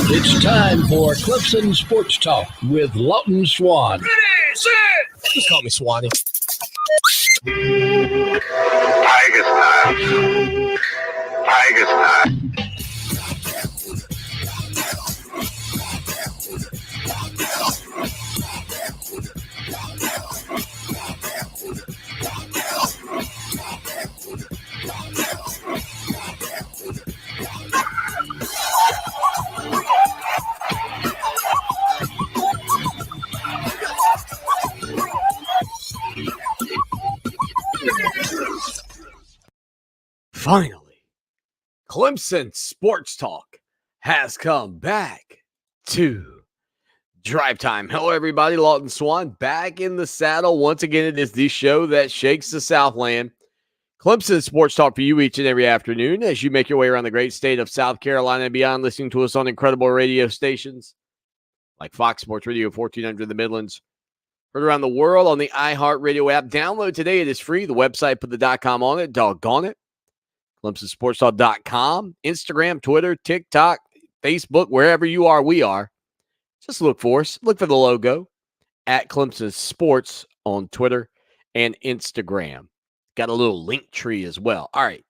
It's time for Clemson Sports Talk with Lawton Swan. Ready, set. Just call me Swanny. Tigers time. Tigers time. Finally, Clemson Sports Talk has come back to Drive Time. Hello, everybody. Lawton Swan back in the saddle. Once again, it is the show that shakes the Southland. Clemson Sports Talk for you each and every afternoon as you make your way around the great state of South Carolina and beyond, listening to us on incredible radio stations like Fox Sports Radio 1400 in the Midlands. Heard around the world on the iHeartRadio app. Download today. It is free. The website, put the .com on it. Doggone it. ClemsonSportsTalk.com, Instagram, Twitter, TikTok, Facebook, wherever you are, we are. Just look for us. Look for the logo at Clemson Sports on Twitter and Instagram. Got a little link tree as well. All right.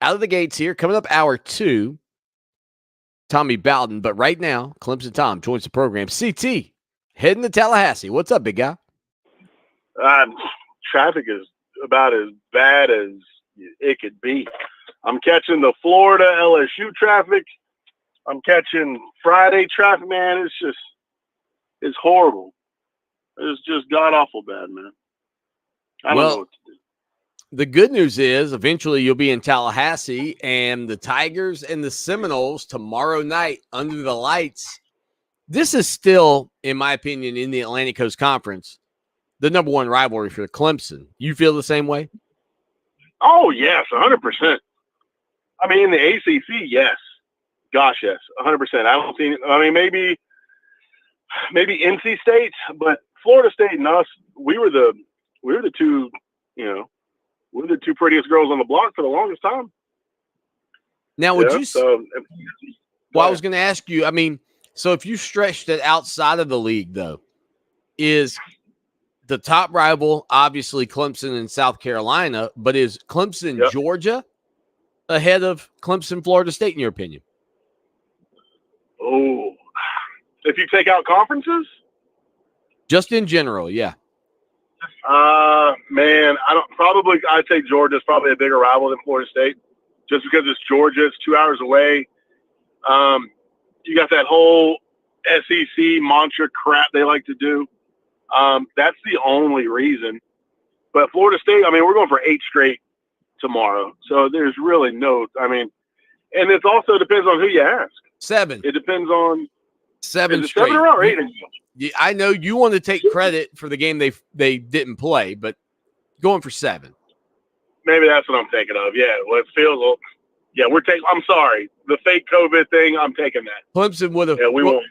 Out of the gates here, coming up hour 2, Tommy Bowden. But right now, Clemson Tom joins the program. CT, heading to Tallahassee. What's up, big guy? Traffic is about as bad as it could be. I'm catching the Florida LSU traffic. I'm catching Friday traffic, man. It's horrible. It's just god-awful bad, man. I don't know what to do. The good news is eventually you'll be in Tallahassee, and the Tigers and the Seminoles tomorrow night under the lights. This is still, in my opinion, in the Atlantic Coast Conference, the number one rivalry for Clemson. You feel the same way? Oh, yes, 100%. I mean, in the ACC, yes. Gosh, yes, 100%. I don't think – I mean, maybe NC State, but Florida State and us, we were the two, we were the two prettiest girls on the block for the longest time. Now, would you – I was going to ask you, I mean, so if you stretched it outside of the league, though, is – the top rival, obviously, Clemson and South Carolina, but is Clemson, Georgia ahead of Clemson, Florida State, in your opinion? Oh, if you take out conferences? Just in general, yeah. Man, I'd say Georgia's probably a bigger rival than Florida State just because it's Georgia. It's 2 hours away. You got that whole SEC mantra crap they like to do. That's the only reason. But Florida State, I mean, we're going for 8 straight tomorrow. So there's really no, I mean, and it also depends on who you ask. 7. It depends on 7 is it straight. 7 or 8? I know you want to take credit for the game they didn't play, but going for 7. Maybe that's what I'm thinking of. Yeah. Well, it feels, yeah, I'm sorry. The fake COVID thing, I'm taking that. Clemson would have. Yeah, we won't.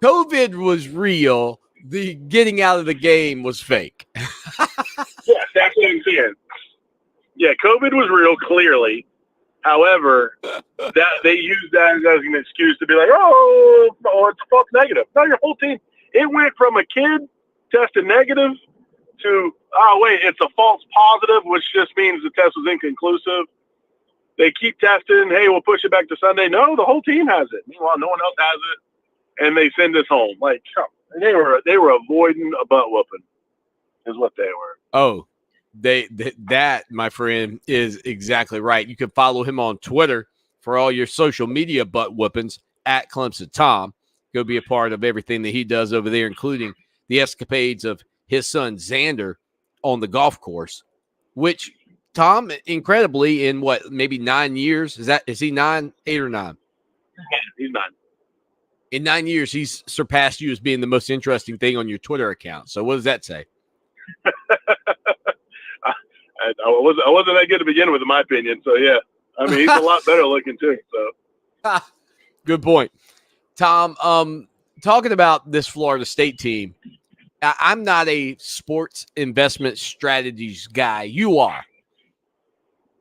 COVID was real. The getting out of the game was fake. Yes, that's what I'm saying. Yeah, COVID was real, clearly. However, that they used that as an excuse to be like, oh, it's false negative. No, your whole team. It went from a kid tested negative to, oh, wait, it's a false positive, which just means the test was inconclusive. They keep testing. Hey, we'll push it back to Sunday. No, the whole team has it. Meanwhile, no one else has it. And they send us home. Like, they were avoiding a butt whooping is what they were. Oh, that, my friend, is exactly right. You can follow him on Twitter for all your social media butt whoopings at Clemson Tom. Go be a part of everything that he does over there, including the escapades of his son Xander on the golf course, which Tom, incredibly, in maybe 9 years, is he 9, 8 or 9? Yeah, he's 9. In 9 years, he's surpassed you as being the most interesting thing on your Twitter account. So what does that say? I wasn't that good to begin with, in my opinion. So, yeah. I mean, he's a lot better looking, too. So, good point. Tom, talking about this Florida State team, I'm not a sports investment strategies guy. You are.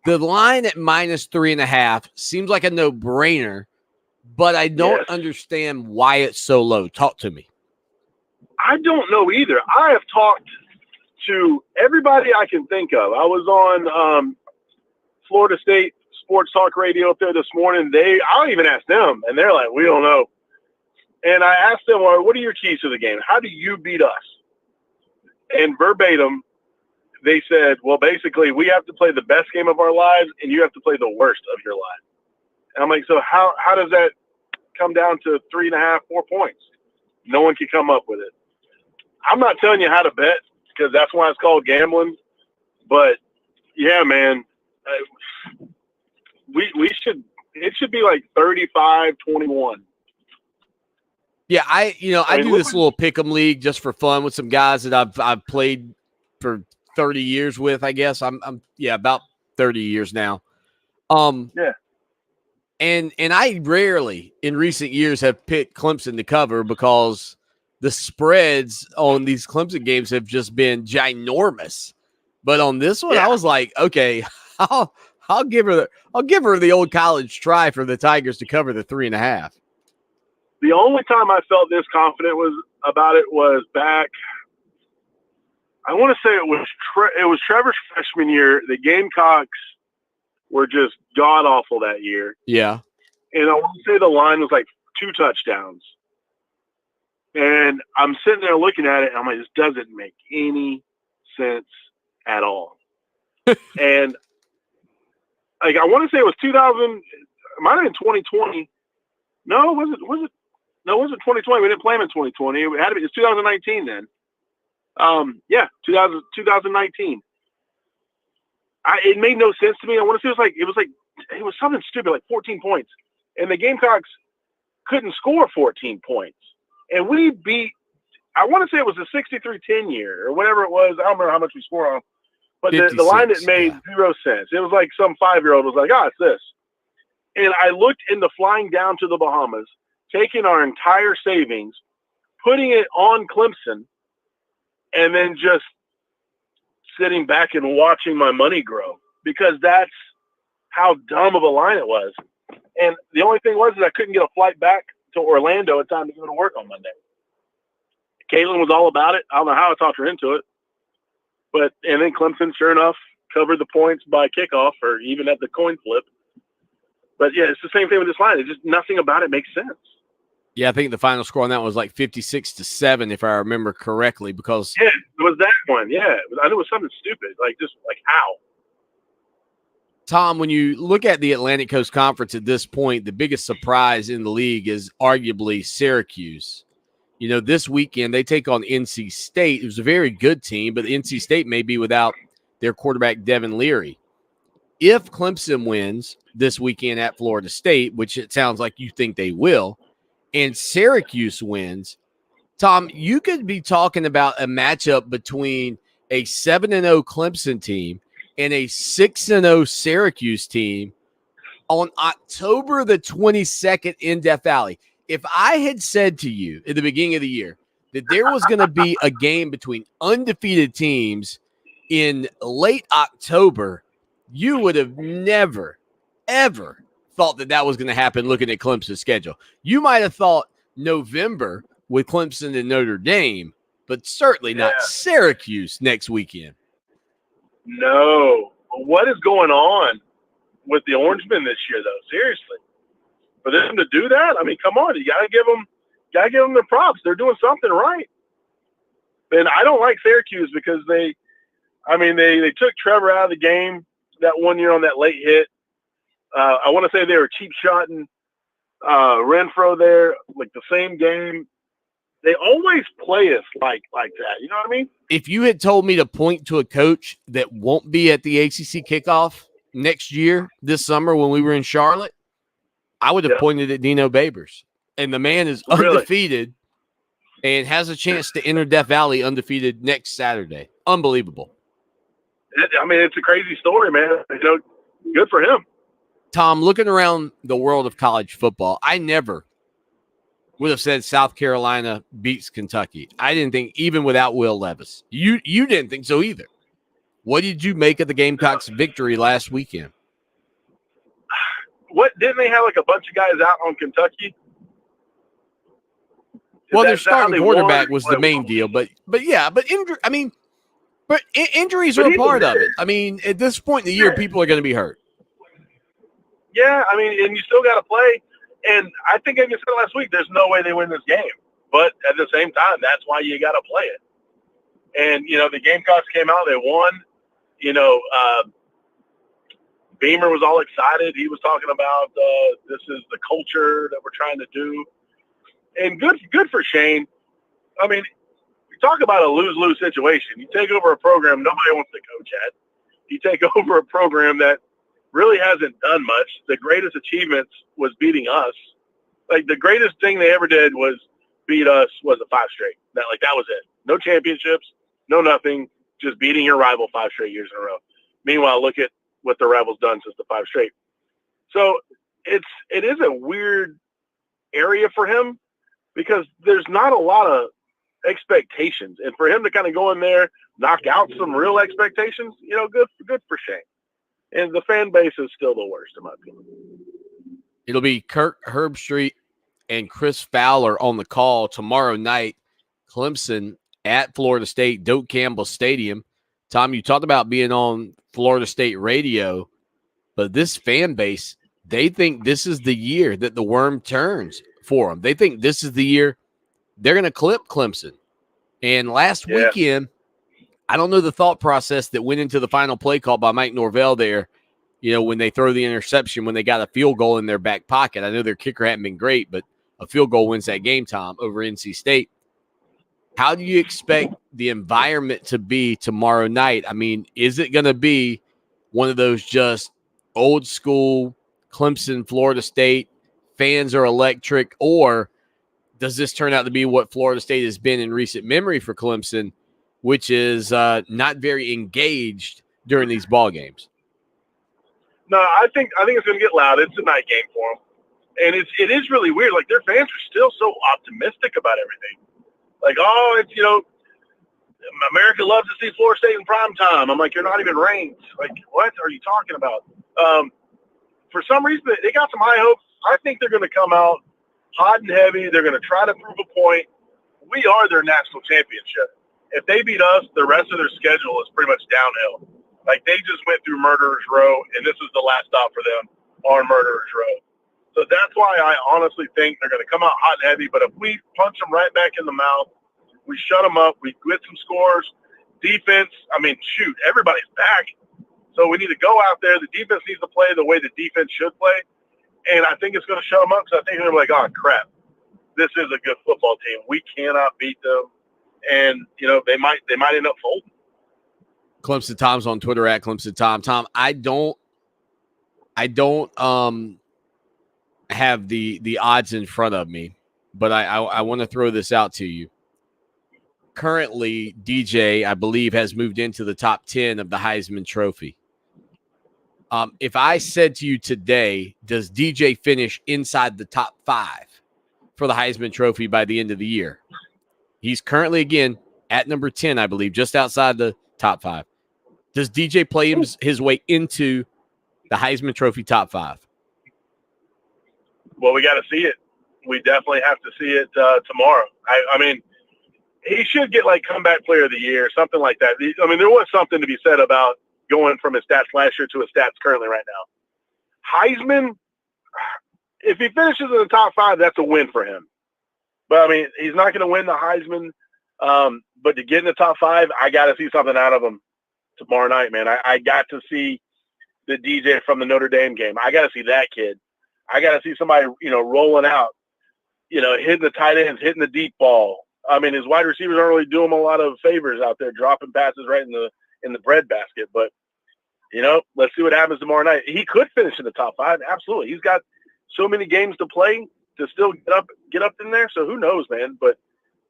The line at -3.5 seems like a no-brainer, but I don't understand why it's so low. Talk to me. I don't know either. I have talked to everybody I can think of. I was on Florida State Sports Talk Radio up there this morning. I'll even ask them, and they're like, we don't know. And I asked them, well, what are your keys to the game? How do you beat us? And verbatim, they said, well, basically, we have to play the best game of our lives, and you have to play the worst of your lives. And I'm like, so how does that come down to 3.5, 4 points? No one can come up with it. I'm not telling you how to bet because that's why it's called gambling. But, yeah, man, it should be like 35-21. Yeah, I do this little pick'em league just for fun with some guys that I've played for 30 years with. I guess I'm about 30 years now. Yeah. And I rarely in recent years have picked Clemson to cover because the spreads on these Clemson games have just been ginormous. But on this one, I was like, okay, I'll give her the old college try for the Tigers to cover the 3.5. The only time I felt this confident about it was back. I want to say it was Trevor's freshman year. The Gamecocks were just god awful that year. Yeah, and I want to say the line was like 2 touchdowns. And I'm sitting there looking at it, and I'm like, this doesn't make any sense at all. And like I want to say it was 2000. It might have been 2020. No, was it? No, it wasn't 2020. We didn't play him in 2020. It had to be. It's 2019 then. 2019. It made no sense to me. I want to say it was something stupid, like 14 points, and the Gamecocks couldn't score 14 points, and we beat. I want to say it was a 63-10 year or whatever it was. I don't remember how much we scored on, but the line that made zero sense. It was like some 5-year-old was like, it's this, and I looked into flying down to the Bahamas, taking our entire savings, putting it on Clemson, and then just sitting back and watching my money grow because that's how dumb of a line it was. And the only thing was that I couldn't get a flight back to Orlando in time to go to work on Monday. Caitlin was all about it. I don't know how I talked her into it. And then Clemson, sure enough, covered the points by kickoff or even at the coin flip. But, yeah, it's the same thing with this line. It's just nothing about it makes sense. Yeah, I think the final score on that was like 56-7, if I remember correctly, because it was that one. Yeah, I knew it was something stupid, like how. Tom, when you look at the Atlantic Coast Conference at this point, the biggest surprise in the league is arguably Syracuse. This weekend they take on NC State. It was a very good team, but NC State may be without their quarterback Devin Leary. If Clemson wins this weekend at Florida State, which it sounds like you think they will, and Syracuse wins, Tom, you could be talking about a matchup between a 7-0 Clemson team and a 6-0 Syracuse team on October the 22nd in Death Valley. If I had said to you at the beginning of the year that there was going to be a game between undefeated teams in late October, you would have never, ever thought that was going to happen looking at Clemson's schedule. You might have thought November with Clemson and Notre Dame, but certainly not Syracuse next weekend. No. What is going on with the Orangemen this year, though? Seriously. For them to do that? I mean, come on. You got to give them their props. They're doing something right. And I don't like Syracuse because they took Trevor out of the game that one year on that late hit. I want to say they were cheap shotting Renfro there, like the same game. They always play us like that. You know what I mean? If you had told me to point to a coach that won't be at the ACC kickoff next year, this summer when we were in Charlotte, I would have pointed at Dino Babers. And the man is undefeated and has a chance to enter Death Valley undefeated next Saturday. Unbelievable. It's a crazy story, man. Good for him. Tom, looking around the world of college football, I never would have said South Carolina beats Kentucky. I didn't think, even without Will Levis. You didn't think so either. What did you make of the Gamecocks' victory last weekend? what didn't they have like a bunch of guys out on Kentucky? Well, their starting quarterback was the main deal, but injuries are a part of it. I mean, at this point in the year, people are going to be hurt. Yeah, I mean, and you still got to play. And I think I just said last week, there's no way they win this game. But at the same time, that's why you got to play it. And, the Gamecocks came out, they won. Beamer was all excited. He was talking about this is the culture that we're trying to do. And good for Shane. I mean, you talk about a lose-lose situation. You take over a program nobody wants to coach at. You take over a program that really hasn't done much. The greatest achievements was beating us. Like, the greatest thing they ever did was beat us was the 5 straight. That was it. No championships, no nothing, just beating your rival 5 straight years in a row. Meanwhile, look at what the Rebels done since the 5 straight. So it is a weird area for him because there's not a lot of expectations. And for him to kind of go in there, knock out some real expectations, good for Shane. And the fan base is still the worst, in my opinion. It'll be Kirk Herbstreit and Chris Fowler on the call tomorrow night. Clemson at Florida State, Doak Campbell Stadium. Tom, you talked about being on Florida State radio, but this fan base, they think this is the year that the worm turns for them. They think this is the year they're going to clip Clemson. And last weekend, I don't know the thought process that went into the final play call by Mike Norvell there, when they throw the interception, when they got a field goal in their back pocket. I know their kicker hadn't been great, but a field goal wins that game, Tom, over NC State. How do you expect the environment to be tomorrow night? I mean, is it going to be one of those just old school Clemson, Florida State, fans are electric, or does this turn out to be what Florida State has been in recent memory for Clemson, which is not very engaged during these ball games? No, I think it's going to get loud. It's a night game for them. And it is really weird. Like, their fans are still so optimistic about everything. Like, it's, America loves to see Florida State in prime time. I'm like, you're not even ranked. Like, what are you talking about? For some reason, they got some high hopes. I think they're going to come out hot and heavy. They're going to try to prove a point. We are their national championship. If they beat us, the rest of their schedule is pretty much downhill. Like, they just went through Murderer's Row, and this is the last stop for them on Murderer's Row. So that's why I honestly think they're going to come out hot and heavy. But if we punch them right back in the mouth, we shut them up, we get some scores, defense, shoot, everybody's back. So we need to go out there. The defense needs to play the way the defense should play. And I think it's going to shut them up because I think they're like, oh, crap, this is a good football team. We cannot beat them. And, they might end up folding. Clemson Tom's on Twitter at Clemson Tom. Tom, I don't have the odds in front of me, but I want to throw this out to you. Currently, DJ, I believe, has moved into the top 10 of the Heisman Trophy. If I said to you today, does DJ finish inside the top 5 for the Heisman Trophy by the end of the year? He's currently, again, at number 10, I believe, just outside the top 5. Does DJ play his way into the Heisman Trophy top 5? Well, we got to see it. We definitely have to see it tomorrow. I mean, he should get like comeback player of the year, something like that. I mean, there was something to be said about going from his stats last year to his stats currently right now. Heisman, if he finishes in the top 5, that's a win for him. But, I mean, he's not going to win the Heisman. But to get in the top 5, I got to see something out of him tomorrow night, man. I got to see the DJ from the Notre Dame game. I got to see that kid. I got to see somebody, rolling out, hitting the tight ends, hitting the deep ball. I mean, his wide receivers aren't really doing him a lot of favors out there, dropping passes right in the breadbasket. But, let's see what happens tomorrow night. He could finish in the top 5. Absolutely. He's got so many games to play to still get up in there. So who knows, man? But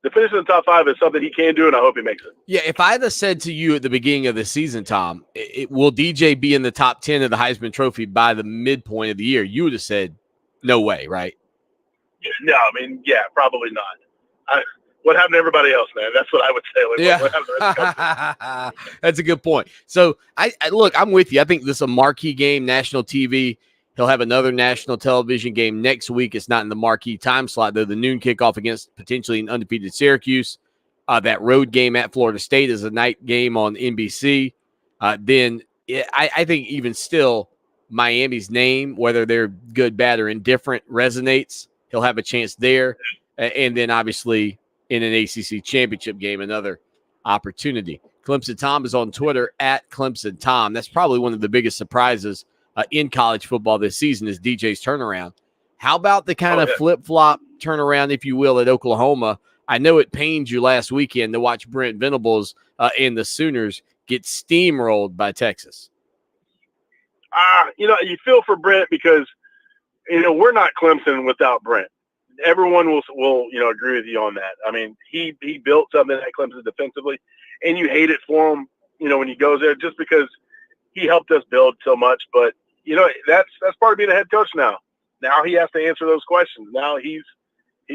the finish in the top 5 is something he can do, and I hope he makes it. Yeah, if I had said to you at the beginning of the season, Tom, will DJ be in the top 10 of the Heisman Trophy by the midpoint of the year, you would have said, no way, right? No, I mean, yeah, probably not. What happened to everybody else, man? That's what I would say. Like, yeah. What happened to the rest of the country? That's a good point. So, I look, I'm with you. I think this is a marquee game, national TV. He'll have another national television game next week. It's not in the marquee time slot, though. The noon kickoff against potentially an undefeated Syracuse. That road game at Florida State is a night game on NBC. I think even still, Miami's name, whether they're good, bad, or indifferent, resonates. He'll have a chance there. And then, obviously, in an ACC championship game, another opportunity. Clemson Tom is on Twitter at Clemson Tom. That's probably one of the biggest surprises in college football this season is DJ's turnaround. How about the kind of flip-flop turnaround, if you will, at Oklahoma? I know it pained you last weekend to watch Brent Venables and the Sooners get steamrolled by Texas. You feel for Brent because, we're not Clemson without Brent. Everyone will agree with you on that. I mean, he built something at Clemson defensively, and you hate it for him, when he goes there just because he helped us build so much. But, that's part of being a head coach now. Now he has to answer those questions. Now he's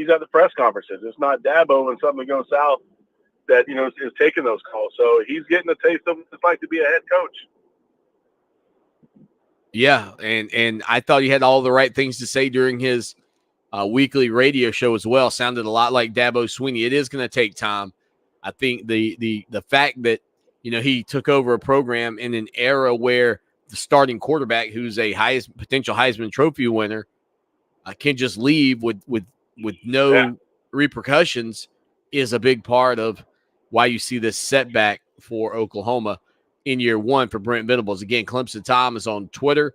at the press conferences. It's not Dabo when something goes south that, is taking those calls. So he's getting a taste of what it's like to be a head coach. Yeah, and I thought he had all the right things to say during his weekly radio show as well. Sounded a lot like Dabo Swanny. It is going to take time. I think the fact that, he took over a program in an era where the starting quarterback, who's a potential Heisman Trophy winner, can just leave with no repercussions is a big part of why you see this setback for Oklahoma in year one for Brent Venables. Again, Clemson Tom is on Twitter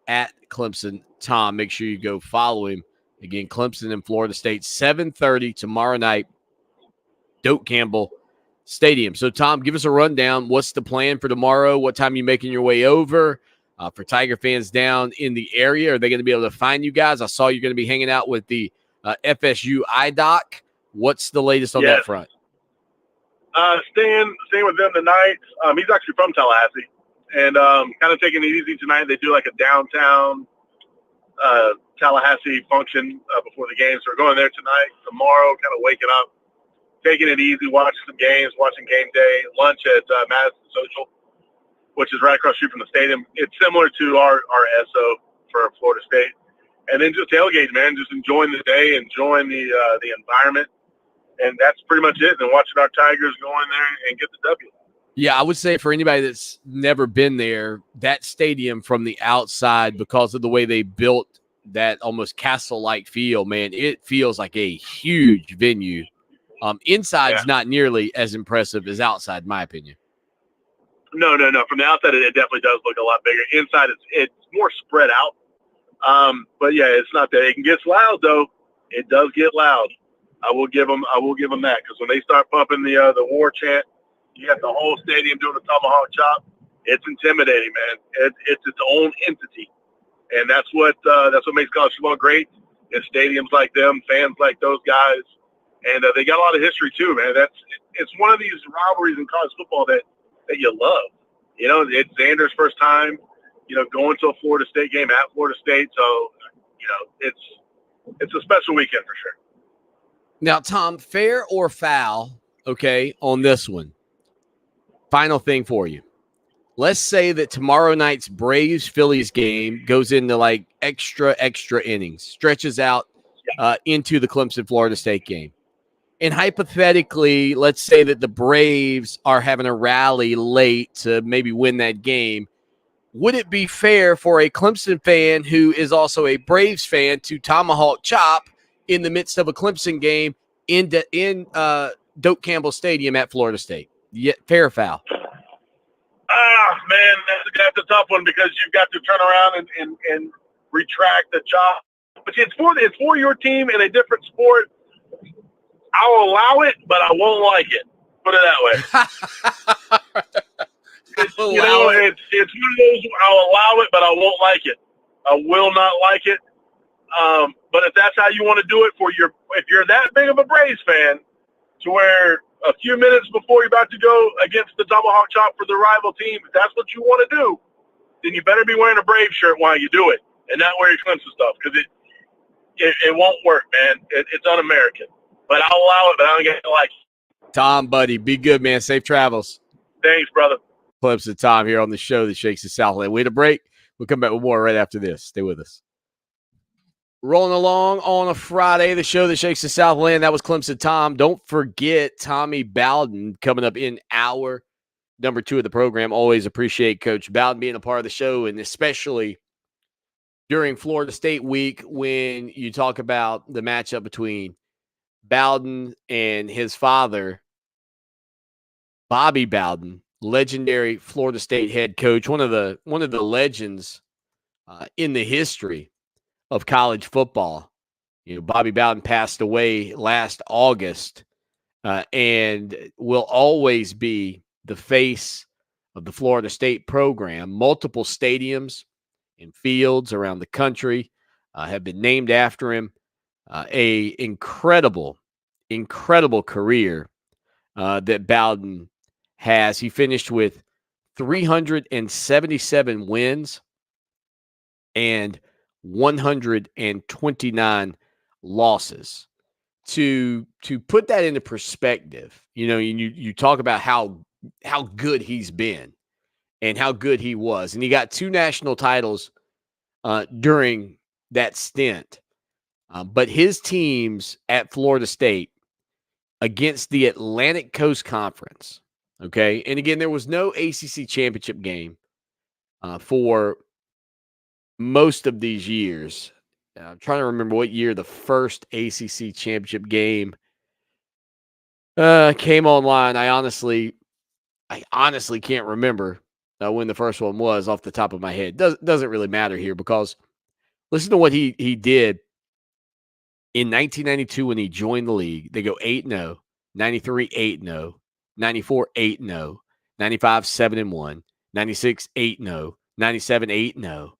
at Clemson Tom. Make sure you go follow him. Again, Clemson and Florida State, 7:30 tomorrow night, Doak Campbell Stadium. So, Tom, give us a rundown. What's the plan for tomorrow? What time are you making your way over? For Tiger fans down in the area, are they going to be able to find you guys? I saw you're going to be hanging out with the FSU IDOC. What's the latest on that front? Staying with them tonight. He's actually from Tallahassee, and kind of taking it easy tonight. They do like a downtown Tallahassee function before the game, so we're going there tonight. Tomorrow, kind of waking up, taking it easy, watching some games, watching game day, lunch at Madison Social, which is right across the street from the stadium. It's similar to our SO for Florida State. And then just tailgate, man, just enjoying the day, enjoying the environment. And that's pretty much it. And watching our Tigers go in there and get the W. Yeah, I would say for anybody that's never been there, that stadium from the outside, because of the way they built that almost castle-like feel, man, it feels like a huge venue. Inside's not nearly as impressive as outside, in my opinion. No. From the outside, it definitely does look a lot bigger. Inside, it's more spread out. But yeah, it's not that. It gets loud though. It does get loud. I will give them that, because when they start pumping the war chant, you got the whole stadium doing the tomahawk chop. It's intimidating, man. It's its own entity, and that's what makes college football great. Is stadiums like them, fans like those guys, and they got a lot of history too, man. It's one of these rivalries in college football that you love. It's Xander's first time, going to a Florida State game at Florida State. So, it's a special weekend for sure. Now, Tom, fair or foul, okay, on this one. Final thing for you. Let's say that tomorrow night's Braves-Phillies game goes into like extra innings, stretches out into the Clemson-Florida State game. And hypothetically, let's say that the Braves are having a rally late to maybe win that game. Would it be fair for a Clemson fan who is also a Braves fan to tomahawk chop in the midst of a Clemson game in Doak Campbell Stadium at Florida State? Yeah, fair or foul? Man, that's a tough one, because you've got to turn around and retract the chop. But it's for your team in a different sport. I'll allow it, but I won't like it. Put it that way. It's one of those, I'll allow it, but I won't like it. I will not like it. But if that's how you want to do it if you're that big of a Braves fan, to where a few minutes before you're about to go against the tomahawk chop for the rival team, if that's what you want to do, then you better be wearing a Brave shirt while you do it, and not wear your Clemson stuff, because it won't work, man. It's un-American. But I'll allow it, but I don't get to like it. Tom, buddy, be good, man. Safe travels. Thanks, brother. Clemson Tom here on the show that shakes the Southland. Way to break. We'll come back with more right after this. Stay with us. Rolling along on a Friday, the show that shakes the Southland. That was Clemson Tom. Don't forget Tommy Bowden coming up in hour number 2 of the program. Always appreciate Coach Bowden being a part of the show, and especially during Florida State week when you talk about the matchup between Bowden and his father, Bobby Bowden, legendary Florida State head coach, one of the legends in the history of college football. You know, Bobby Bowden passed away last August and will always be the face of the Florida State program. Multiple stadiums and fields around the country have been named after him. A incredible career that Bowden has. He finished with 377 wins and 129 losses. To put that into perspective, you talk about how good he's been and how good he was. And he got 2 national titles during that stint. But his teams at Florida State against the Atlantic Coast Conference, okay? And again, there was no ACC championship game for most of these years. I'm trying to remember what year the first ACC championship game came online. I honestly can't remember when the first one was off the top of my head. Doesn't really matter here because listen to what he did in 1992 when he joined the league. They go 8-0, 93 8-0, 94 8-0, 95 7-1, 96 8-0, 97 8-0.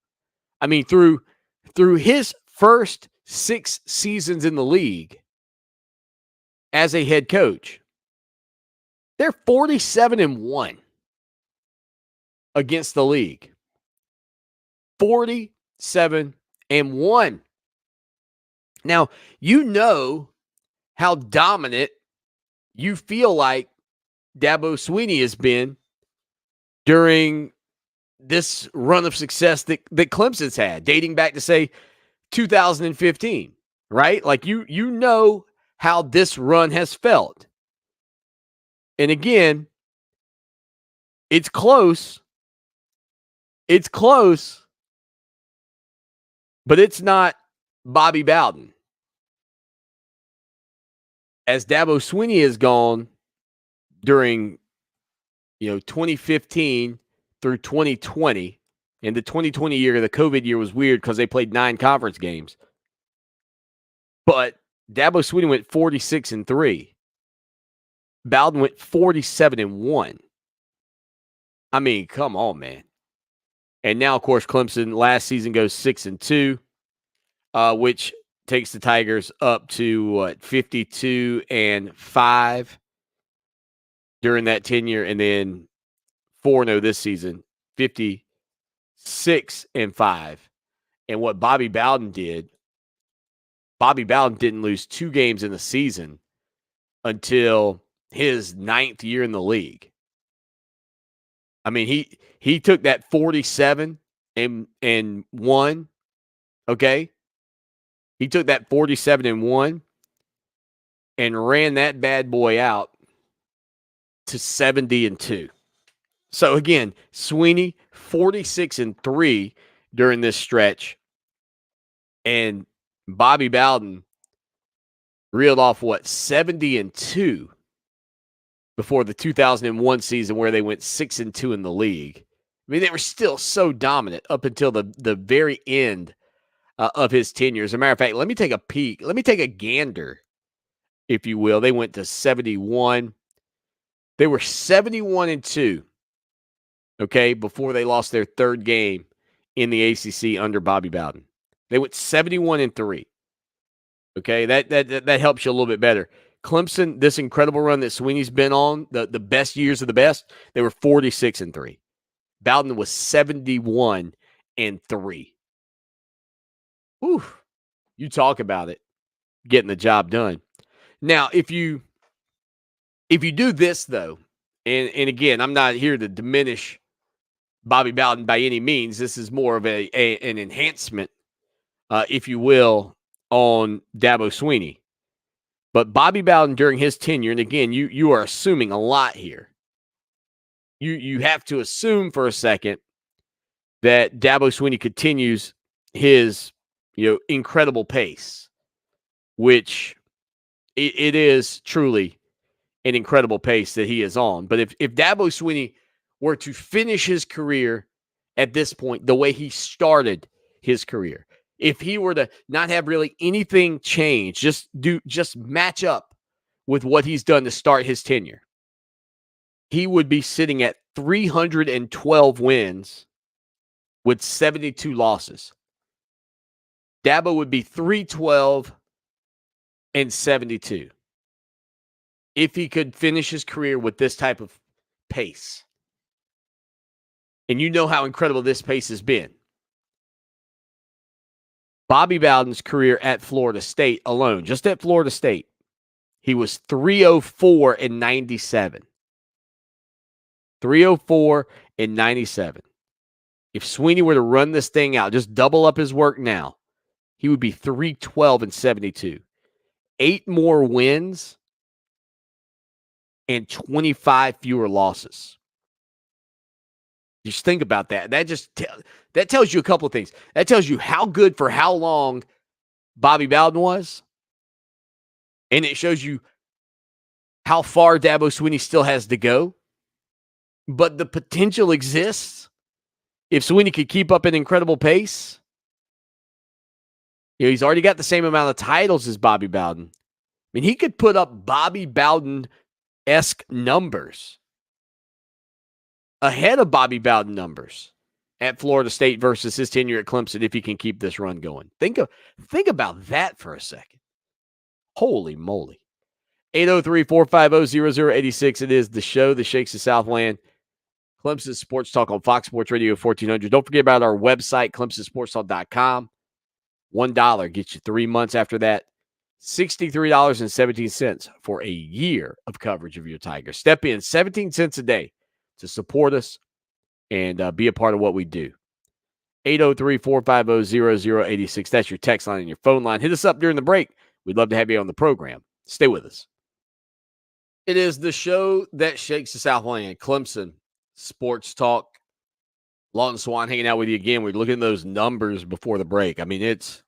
I mean, through his first 6 seasons in the league as a head coach, they're 47-1 against the league. 47-1. Now, you know how dominant you feel like Dabo Swanny has been during this run of success that Clemson's had, dating back to, say, 2015, right? Like, you know how this run has felt. And again, it's close. It's close, but it's not Bobby Bowden. As Dabo Swanny has gone during, 2015 through 2020, and the 2020 year, the COVID year, was weird because they played 9 conference games. But Dabo Swanny went 46-3. Bowden went 47-1. I mean, come on, man. And now, of course, Clemson last season goes 6-2, which takes the Tigers up to 52-5 during that tenure, and then 4-0 this season, 56-5. And what Bobby Bowden didn't lose 2 games in the season until his 9th year in the league. I mean, he took that 47 and won. Okay. He took that 47-1 and ran that bad boy out to 70-2. So again, Swanny 46-3 during this stretch, and Bobby Bowden reeled off 70-2 before the 2001 season where they went 6-2 in the league. I mean, they were still so dominant up until the very end of his tenure. As a matter of fact, let me take a peek. Let me take a gander, if you will. They went to 71. They were 71-2, okay, before they lost their 3rd game in the ACC under Bobby Bowden. They went 71-3. Okay, that helps you a little bit better. Clemson, this incredible run that Swanny's been on, the best years of the best, they were 46-3. Bowden was 71-3. Whew. You talk about it, getting the job done. Now, if you do this, though, and again, I'm not here to diminish Bobby Bowden by any means. This is more of an enhancement, if you will, on Dabo Swanny. But Bobby Bowden during his tenure, and again, you are assuming a lot here. You have to assume for a second that Dabo Swanny continues his incredible pace, which it is truly an incredible pace that he is on. But if Dabo Swanny were to finish his career at this point the way he started his career, if he were to not have really anything change, just match up with what he's done to start his tenure, he would be sitting at 312 wins with 72 losses. Dabo would be 312 and 72 if he could finish his career with this type of pace. And you know how incredible this pace has been. Bobby Bowden's career at Florida State alone, just at Florida State, he was 304 and 97. 304 and 97. If Swanny were to run this thing out, just double up his work now, he would be 312 and 72. 8 more wins and 25 fewer losses. Just think about that. That tells you a couple of things. That tells you how good for how long Bobby Bowden was. And it shows you how far Dabo Swanny still has to go. But the potential exists if Swanny could keep up an incredible pace. He's already got the same amount of titles as Bobby Bowden. I mean, he could put up Bobby Bowden-esque numbers ahead of Bobby Bowden numbers at Florida State versus his tenure at Clemson if he can keep this run going. Think about that for a second. Holy moly. 803-450-0086. It is the show that shakes the Southland. Clemson Sports Talk on Fox Sports Radio 1400. Don't forget about our website, clemsonsportstalk.com. $1 gets you 3 months after that. $63.17 for a year of coverage of your Tigers. Step in 17 cents a day to support us and be a part of what we do. 803-450-0086. That's your text line and your phone line. Hit us up during the break. We'd love to have you on the program. Stay with us. It is the show that shakes the Southland. Clemson Sports Talk. Lawton Swan hanging out with you again. We're looking at those numbers before the break. I mean, it's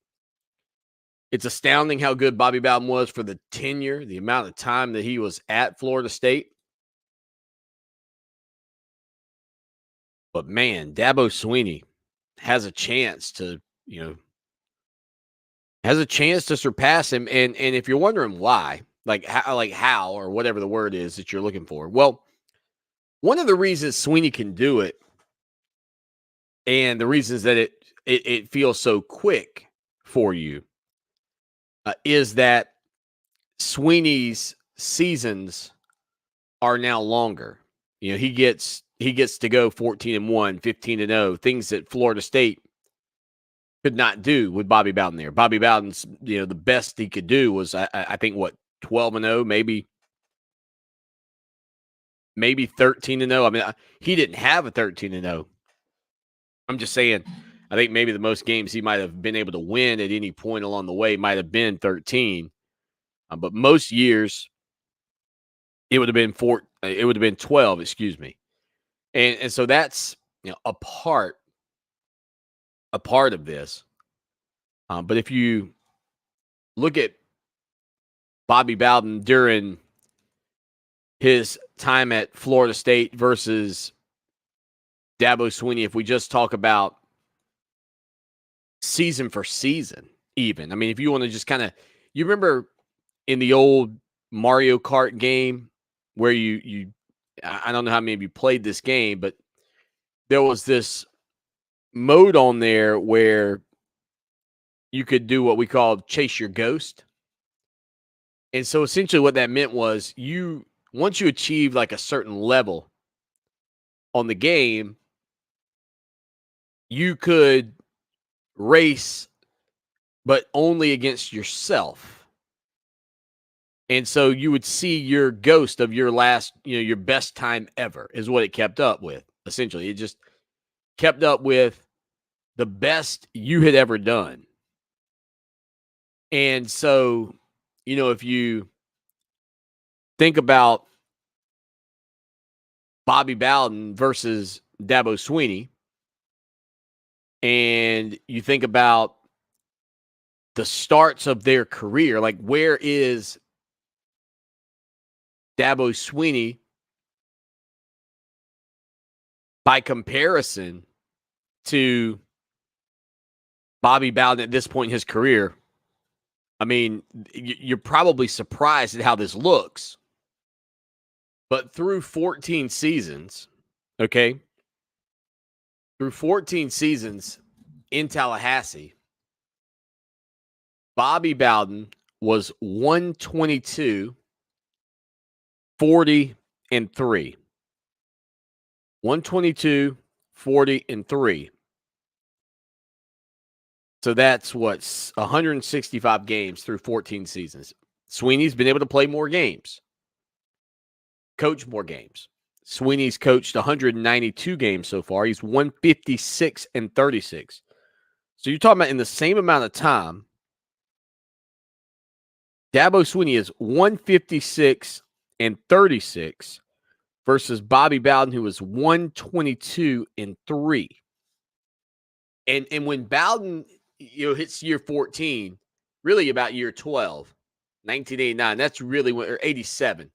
astounding how good Bobby Bowden was for the tenure, the amount of time that he was at Florida State. But man, Dabo Swanny has a chance to, surpass him. And if you're wondering why, how or whatever the word is that you're looking for. Well, one of the reasons Swanny can do it and the reasons that it feels so quick for you is that Swanny's seasons are now longer. He gets to go 14-1, 15-0, things that Florida State could not do with Bobby Bowden there. Bobby Bowden's, the best he could do was, I think, 12-0, maybe 13-0. I mean, he didn't have a 13-0. I'm just saying, I think maybe the most games he might have been able to win at any point along the way might have been 13. But most years, it would have been 12, excuse me. And so that's a part of this. But if you look at Bobby Bowden during his time at Florida State versus Dabo Swanny, if we just talk about season for season, even. I mean, if you want to just kind of, you remember in the old Mario Kart game where I don't know how many of you played this game, but there was this mode on there where you could do what we called chase your ghost. And so essentially what that meant was once you achieved like a certain level on the game, you could race, but only against yourself. And so you would see your ghost of your last, your best time ever is what it kept up with. Essentially, kept up with the best you had ever done. And so, if you think about Bobby Bowden versus Dabo Swanny, and you think about the starts of their career, like where is Dabo Swanny by comparison to Bobby Bowden at this point in his career? I mean, you're probably surprised at how this looks. But through 14 seasons, okay, through 14 seasons in Tallahassee, Bobby Bowden was 122, 40, and 3. 122, 40, and 3. So that's 165 games through 14 seasons. Sweeney's been able to play more games, coach more games. Sweeney's coached 192 games so far. He's 156 and 36. So you're talking about in the same amount of time, Dabo Swanny is 156 and 36 versus Bobby Bowden, who was 122 and 3. And when Bowden hits year 14, really about year 12, 1989, that's really when, or 87.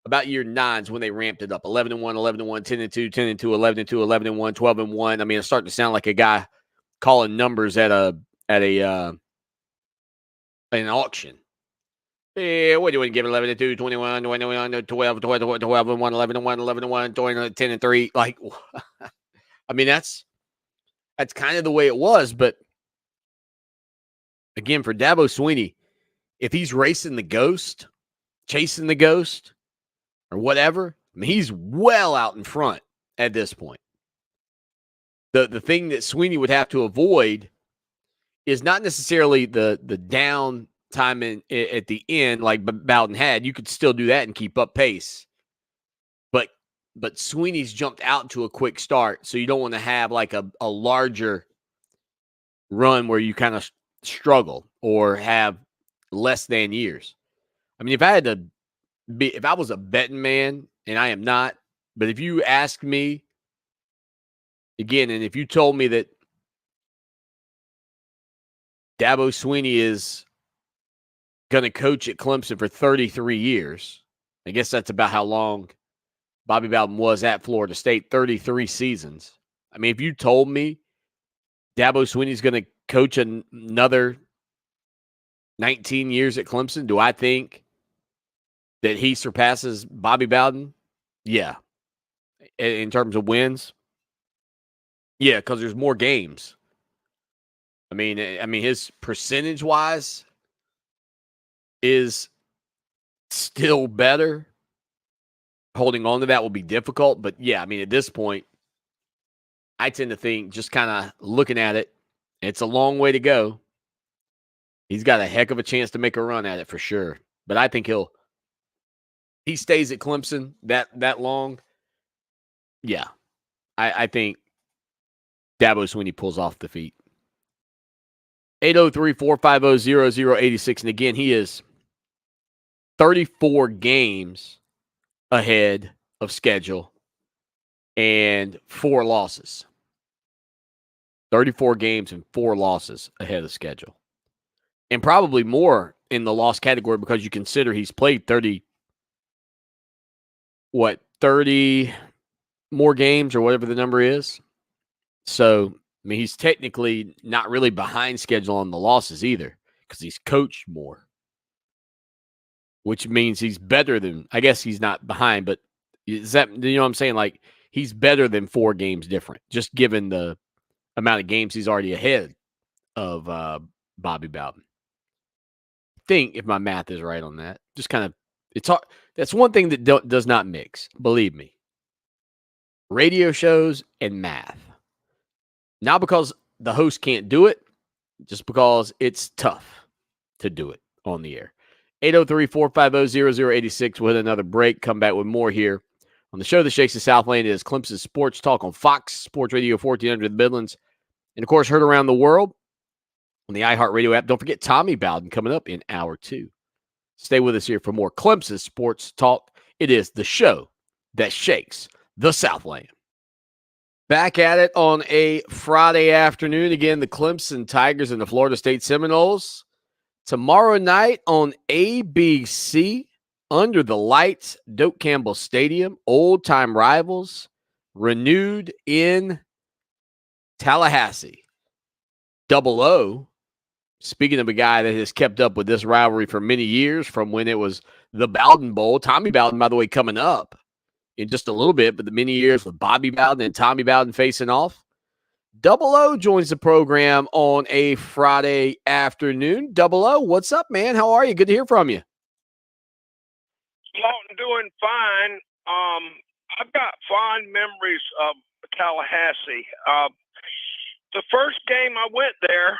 About year 9 is when they ramped it up. 11-1, 11-1, 10-2, 10-2, 11-2, 11-1, 12-1. I mean, it's starting to sound like a guy calling numbers at an auction. Yeah, what do you want to give it? 11-2, 21, 21, 12, 12, 12, 12-1, 11-1, 11-1, 10-3. Like, I mean, that's kind of the way it was. But again, for Dabo Swanny, if he's racing the ghost, chasing the ghost, or whatever, I mean, he's well out in front at this point. The thing that Swanny would have to avoid is not necessarily the down time at the end like Bowden had. You could still do that and keep up pace. But Sweeney's jumped out to a quick start, so you don't want to have like a larger run where you kind of struggle or have less than years. I mean, if I was a betting man, and I am not, but if you ask me again, and if you told me that Dabo Swanny is going to coach at Clemson for 33 years, I guess that's about how long Bobby Bowden was at Florida State, 33 seasons. I mean, if you told me Dabo Swanny's going to coach another 19 years at Clemson, do I think that he surpasses Bobby Bowden? Yeah. In terms of wins? Yeah, because there's more games. I mean, his percentage-wise is still better. Holding on to that will be difficult. But, yeah, I mean, at this point, I tend to think, just kind of looking at it, it's a long way to go. He's got a heck of a chance to make a run at it for sure. But I think he stays at Clemson that long. Yeah, I think Dabo Swanny pulls off the feat. 803-450-0086. And again, he is 34 games ahead of schedule and 4 losses. 34 games and 4 losses ahead of schedule. And probably more in the loss category because you consider he's played 30 more games or whatever the number is. So, I mean, he's technically not really behind schedule on the losses either because he's coached more, which means he's better than, I guess he's not behind, but is that, you know what I'm saying? Like, he's better than 4 games different, just given the amount of games he's already ahead of Bobby Bowden. I think, if my math is right on that, just kind of, it's hard. That's one thing that does not mix, believe me. Radio shows and math. Not because the host can't do it, just because it's tough to do it on the air. 803-450-0086. We'll hit another break. Come back with more here On the show that shakes the Southland is Clemson Sports Talk on Fox Sports Radio 1400 the Midlands. And, of course, heard around the world on the iHeartRadio app. Don't forget Tommy Bowden coming up in hour 2. Stay with us here for more Clemson Sports Talk. It is the show that shakes the Southland. Back at it on a Friday afternoon. Again, the Clemson Tigers and the Florida State Seminoles. Tomorrow night on ABC, under the lights, Doak Campbell Stadium, old-time rivals, renewed in Tallahassee. Double O, speaking of a guy that has kept up with this rivalry for many years, from when it was the Bowden Bowl. Tommy Bowden, by the way, coming up in just a little bit, but the many years with Bobby Bowden and Tommy Bowden facing off. Double O joins the program on a Friday afternoon. Double O, what's up, man? How are you? Good to hear from you. Lawton, doing fine. I've got fond memories of Tallahassee. The first game I went there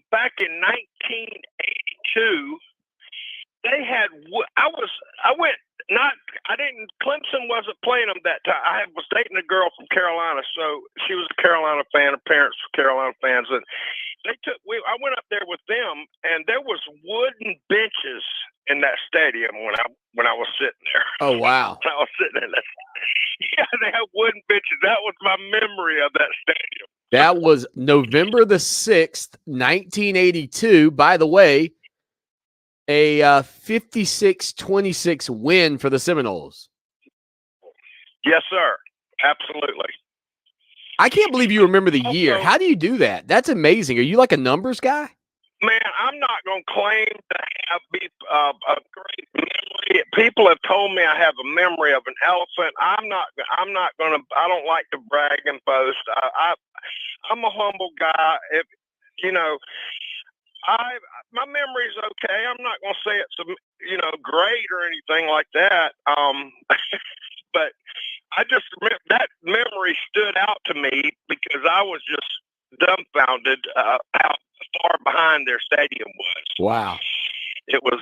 back in 1982. They had. Clemson wasn't playing them that time. I was dating a girl from Carolina, so she was a Carolina fan. Her parents were Carolina fans, and I went up there with them, and there was wooden benches in that stadium when I was sitting there. Oh wow! When I was sitting in that. Yeah, they had wooden benches. That was my memory of that stadium. That was November the 6th, 1982. By the way, a 56-26 win for the Seminoles. Yes, sir. Absolutely. I can't believe you remember the year. How do you do that? That's amazing. Are you like a numbers guy? Man, I'm not going to claim to have a great memory. People have told me I have a memory of an elephant. I'm not going to. I don't like to brag and boast. I'm a humble guy. My memory's okay. I'm not going to say it's great or anything like that. But I just that memory stood out to me because I was just dumbfounded how far behind their stadium was. Wow. It was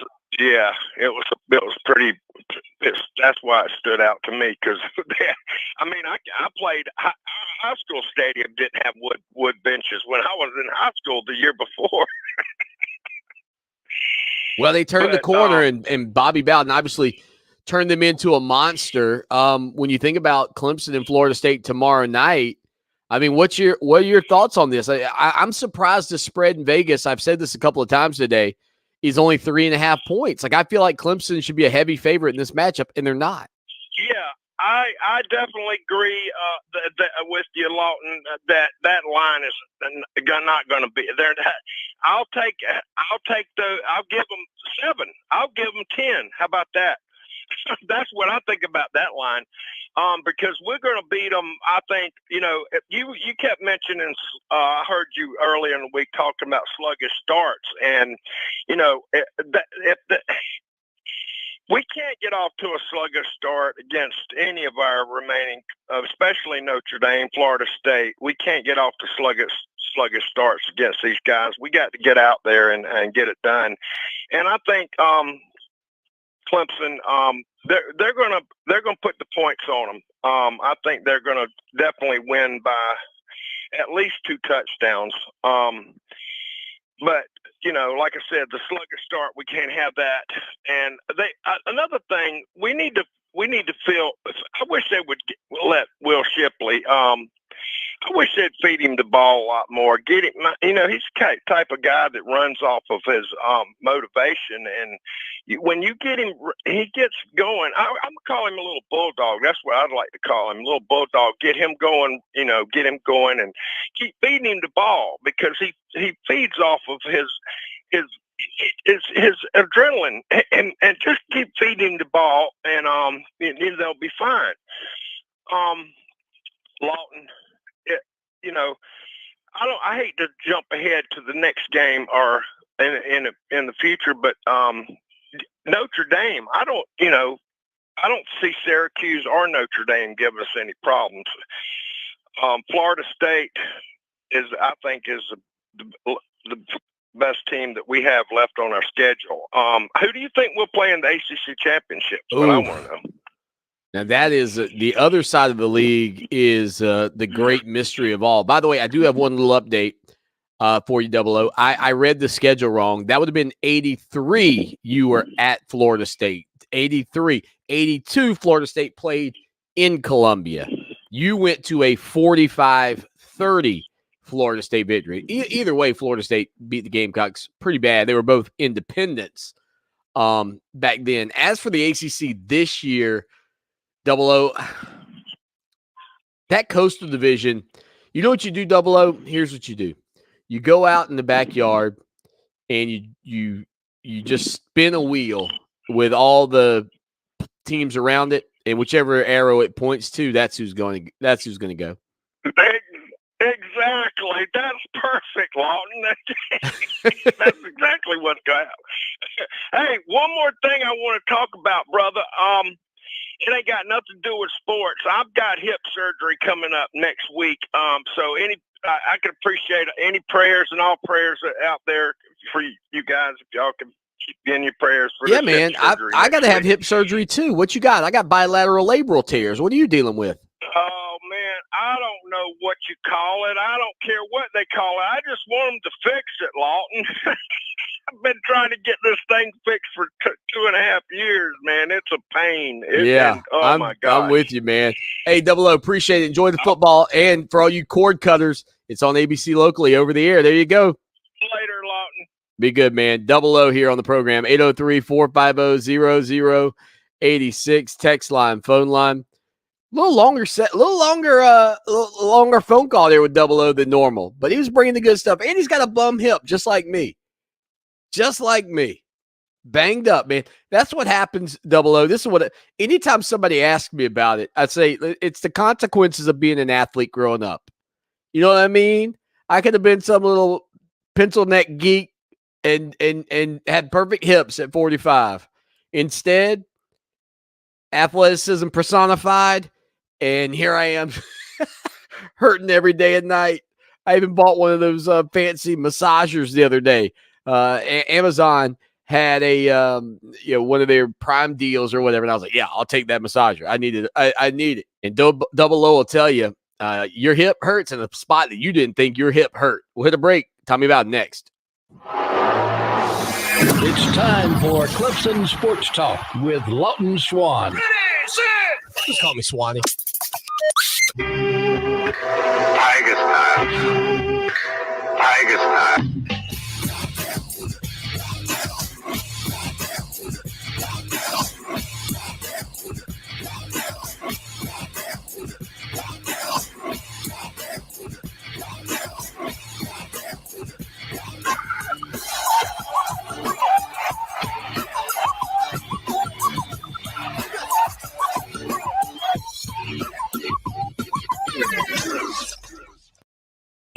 pretty. That's why it stood out to me because I played. Our high school stadium didn't have wood benches when I was in high school the year before. Well, they turned the corner, and Bobby Bowden obviously turned them into a monster. When you think about Clemson and Florida State tomorrow night, I mean, what are your thoughts on this? I'm surprised the spread in Vegas, I've said this a couple of times today, is only 3.5 points. Like, I feel like Clemson should be a heavy favorite in this matchup, and they're not. Yeah, I definitely agree with you, Lawton. That line is not going to be there. I'll give them 7. I'll give them 10. How about that? That's what I think about that line. Because we're going to beat them. I think, if you kept mentioning, I heard you earlier in the week talking about sluggish starts. And, we can't get off to a sluggish start against any of our remaining, especially Notre Dame, Florida State. We can't get off to sluggish starts against these guys. We got to get out there and get it done. And I think Clemson, they're gonna put the points on them. I think they're gonna definitely win by at least 2 touchdowns. But like I said, the sluggish start, we can't have that. And another thing, we need to feel. I wish they would let Will Shipley. I wish they'd feed him the ball a lot more. Get him, he's the type of guy that runs off of his motivation. And when you get him, he gets going. I'm going to call him a little bulldog. That's what I'd like to call him, a little bulldog. Get him going, and keep feeding him the ball because he feeds off of his adrenaline and just keep feeding him the ball and they'll be fine. Lawton, I hate to jump ahead to the next game or in the future, but Notre Dame, I don't see Syracuse or Notre Dame give us any problems. Florida State I think is the best team that we have left on our schedule. Who do you think will play in the ACC championship? What I want to know. Now, that is the other side of the league is the great mystery of all. By the way, I do have one little update for you, Double O. I read the schedule wrong. That would have been 83. You were at Florida State. 83. 82, Florida State played in Columbia. You went to a 45-30 Florida State victory. Either way, Florida State beat the Gamecocks pretty bad. They were both independents back then. As for the ACC this year, Double O, that Coastal Division, you know what you do, Double O? Here's what you do. You go out in the backyard and you just spin a wheel with all the teams around it, and whichever arrow it points to, that's who's going to go. Exactly. That's perfect, Lawton. That's exactly what's going to happen. Hey, one more thing I want to talk about, brother. It ain't got nothing to do with sports. I've got hip surgery coming up next week. So I could appreciate any prayers and all prayers out there for you guys. If y'all can keep in your prayers for this man. I got to have hip surgery too. What you got? I got bilateral labral tears. What are you dealing with? Oh man, I don't know what you call it. I don't care what they call it. I just want them to fix it, Lawton. I've been trying to get this thing fixed for 2.5 years, man. It's a pain. My God. I'm with you, man. Hey, Double O, appreciate it. Enjoy the football. And for all you cord cutters, it's on ABC locally over the air. There you go. Later, Lawton. Be good, man. Double O here on the program. 803-450-0086. Text line, phone line. A little longer phone call there with Double O than normal. But he was bringing the good stuff. And he's got a bum hip, just like me. Just like me. Banged up, man. That's what happens, Double O. This is what anytime somebody asks me about it, I say it's the consequences of being an athlete growing up. You know what I mean? I could have been some little pencil neck geek and had perfect hips at 45. Instead, athleticism personified, and here I am hurting every day and night. I even bought one of those fancy massagers the other day. Amazon had a one of their prime deals or whatever, and I was like, yeah, I'll take that massager. I need it. I need it. And Double O will tell you your hip hurts in a spot that you didn't think your hip hurt. We'll hit a break. Tommy Bowden next. It's time for Clemson Sports Talk with Lawton Swan. Ready, set. Just call me Swanny. Tiger style. Tiger style.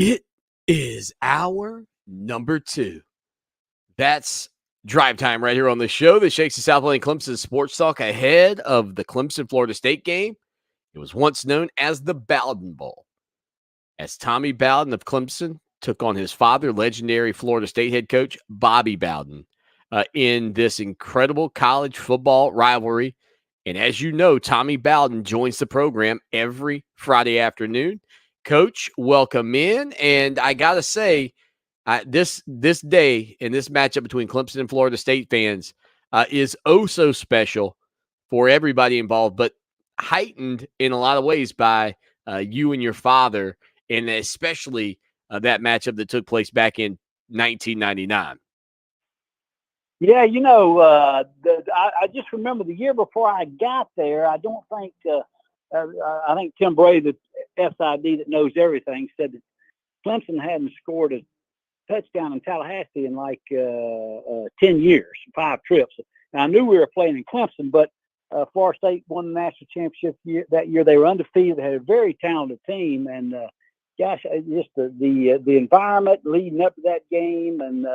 It is hour number 2. That's drive time right here on the show that shakes the South Lane Clemson Sports Talk ahead of the Clemson-Florida State game. It was once known as the Bowden Bowl. As Tommy Bowden of Clemson took on his father, legendary Florida State head coach Bobby Bowden, in this incredible college football rivalry. And as you know, Tommy Bowden joins the program every Friday afternoon. Coach, welcome in. And I got to say, this day and this matchup between Clemson and Florida State fans is oh so special for everybody involved, but heightened in a lot of ways by you and your father, and especially that matchup that took place back in 1999. Yeah, I just remember the year before I got there, I don't think I think Tim Bray, the SID that knows everything, said that Clemson hadn't scored a touchdown in Tallahassee in like 10 years, 5 trips. Now, I knew we were playing in Clemson, but Florida State won the national championship that year. They were undefeated. They had a very talented team, and gosh, just the environment leading up to that game, and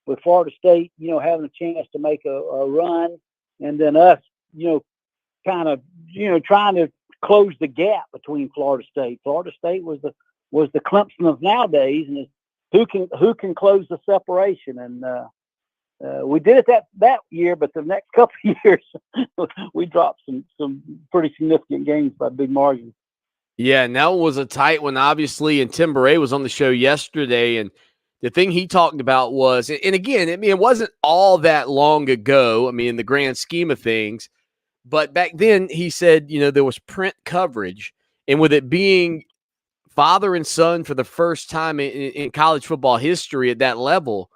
with Florida State, having a chance to make a run, and then us, kind of, trying to close the gap between Florida State. Florida State was the Clemson of nowadays, and who can close the separation. And We did it that year, but the next couple of years we dropped some pretty significant games by big margins. Yeah, and that was a tight one, obviously. And Tim Bray was on the show yesterday, and the thing he talked about was, and again, I mean, it wasn't all that long ago, I mean, in the grand scheme of things, but back then he said, there was print coverage, and with it being father and son for the first time in college football history at that level,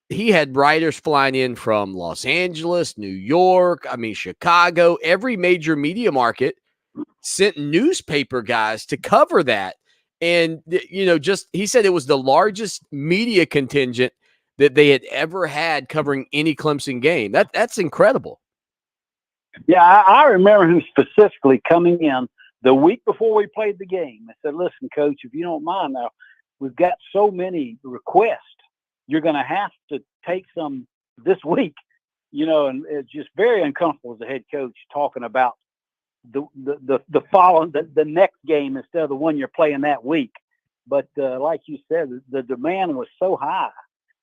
he had writers flying in from Los Angeles, New York, Chicago, every major media market sent newspaper guys to cover that. And, he said it was the largest media contingent that they had ever had covering any Clemson game. That's incredible. Yeah, I remember him specifically coming in the week before we played the game. I said, listen, Coach, if you don't mind now, we've got so many requests. You're going to have to take some this week, and it's just very uncomfortable as a head coach talking about the following, the next game instead of the one you're playing that week. But like you said, the demand was so high,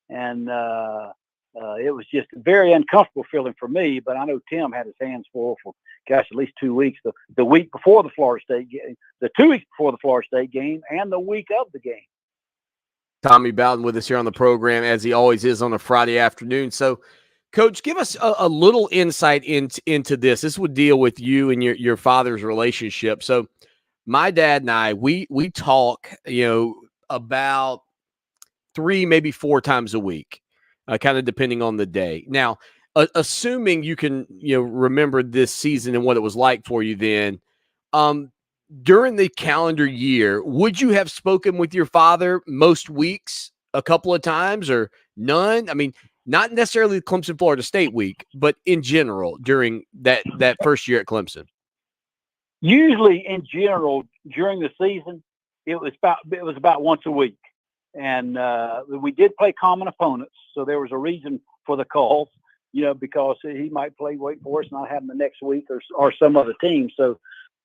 and it was just a very uncomfortable feeling for me. But I know Tim had his hands full for, at least 2 weeks. The week before the Florida State game, the 2 weeks before the Florida State game, and the week of the game. Tommy Bowden with us here on the program, as he always is on a Friday afternoon. So, Coach, give us a little insight into this. This would deal with you and your father's relationship. So, my dad and I, we talk, about 3, maybe 4 times a week, kind of depending on the day. Now, assuming you can, remember this season and what it was like for you then, during the calendar year, would you have spoken with your father most weeks, a couple of times, or none? I mean, not necessarily the Clemson Florida State week, but in general during that first year at Clemson. Usually, in general, during the season, it was about once a week, and we did play common opponents, so there was a reason for the calls, because he might play Wake Forest, not having the next week, or some other team. So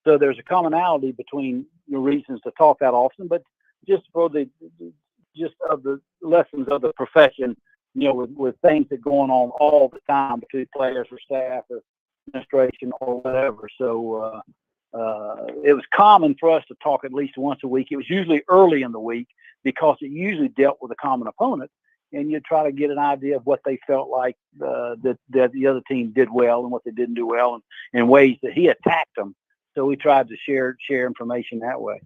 there's a commonality between the reasons to talk that often, but just of the lessons of the profession, with things that are going on all the time between players or staff or administration or whatever. So it was common for us to talk at least once a week. It was usually early in the week because it usually dealt with a common opponent, and you'd try to get an idea of what they felt like that the other team did well and what they didn't do well, and ways that he attacked them. So we tried to share information that way.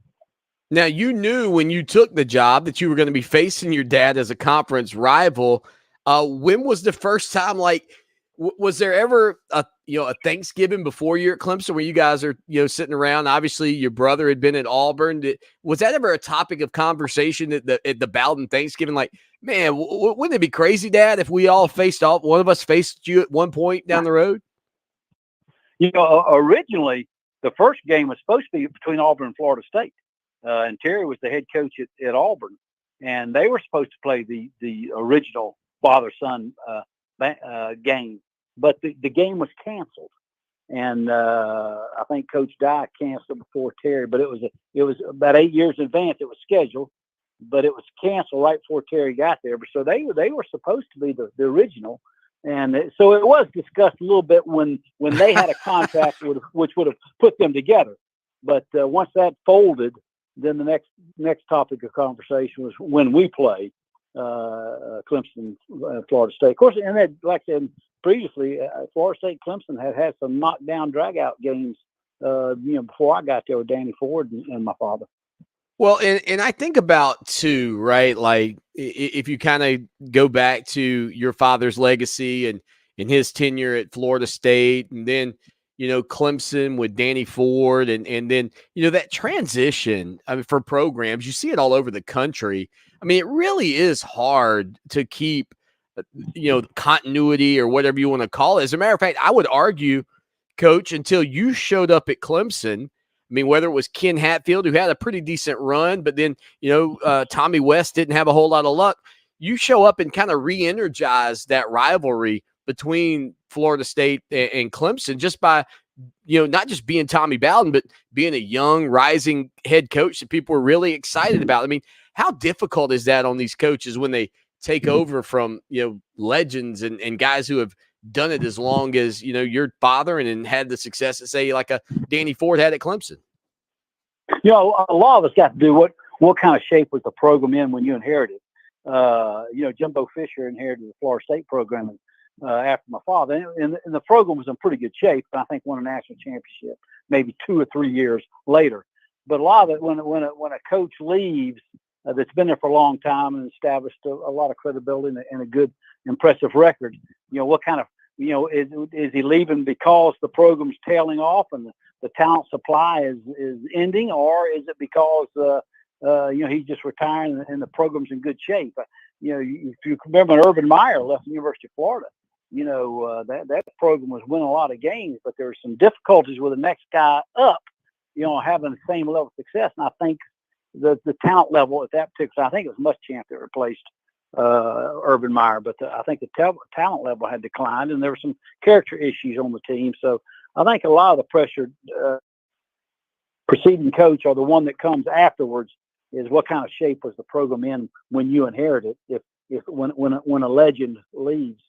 Now, you knew when you took the job that you were going to be facing your dad as a conference rival. When was the first time, was there ever a Thanksgiving before you're at Clemson where you guys are, sitting around? Obviously, your brother had been at Auburn. Was that ever a topic of conversation at the Bowden Thanksgiving? Like, man, wouldn't it be crazy, Dad, if we all faced off? One of us faced you at one point down the road? Originally, the first game was supposed to be between Auburn and Florida State. And Terry was the head coach at Auburn, and they were supposed to play the original father-son game, but the game was canceled, and I think Coach Dye canceled before Terry. But it was about 8 years in advance. It was scheduled, but it was canceled right before Terry got there. So they were supposed to be the original, and so it was discussed a little bit when they had a contract which would have put them together. But once that folded, then the next topic of conversation was when we play Clemson, Florida State. Of course, and that, like I said previously, Florida State, Clemson had some knockdown, drag-out games, before I got there with Danny Ford and my father. Well, and I think about too, right? Like if you kind of go back to your father's legacy and his tenure at Florida State, and then Clemson with Danny Ford, and then that transition. I mean, for programs, you see it all over the country. I mean, it really is hard to keep continuity or whatever you want to call it. As a matter of fact, I would argue, Coach, until you showed up at Clemson. I mean, whether it was Ken Hatfield, who had a pretty decent run, but then, Tommy West didn't have a whole lot of luck. You show up and kind of re-energize that rivalry between Florida State and Clemson just by, not just being Tommy Bowden, but being a young, rising head coach that people were really excited about. I mean, how difficult is that on these coaches when they take over from, legends and guys who have done it as long as, your father and had the success that, say, like a Danny Ford had at Clemson? A lot of us got to do what kind of shape was the program in when you inherited. Jimbo Fisher inherited the Florida State program after my father, and the program was in pretty good shape. I think won a national championship maybe 2 or 3 years later. But a lot of it, when a coach leaves that's been there for a long time and established a lot of credibility and a good, impressive record, what kind of, is he leaving because the program's tailing off and the talent supply is ending, or is it because he's just retiring and the program's in good shape? If you remember, Urban Meyer left the University of Florida. That program was winning a lot of games, but there were some difficulties with the next guy up, having the same level of success. And I think the talent level at that particular, I think it was Muschamp that replaced Urban Meyer, but I think the talent level had declined, and there were some character issues on the team. So I think a lot of the pressure preceding coach or the one that comes afterwards is what kind of shape was the program in when you inherit it, when a legend leaves.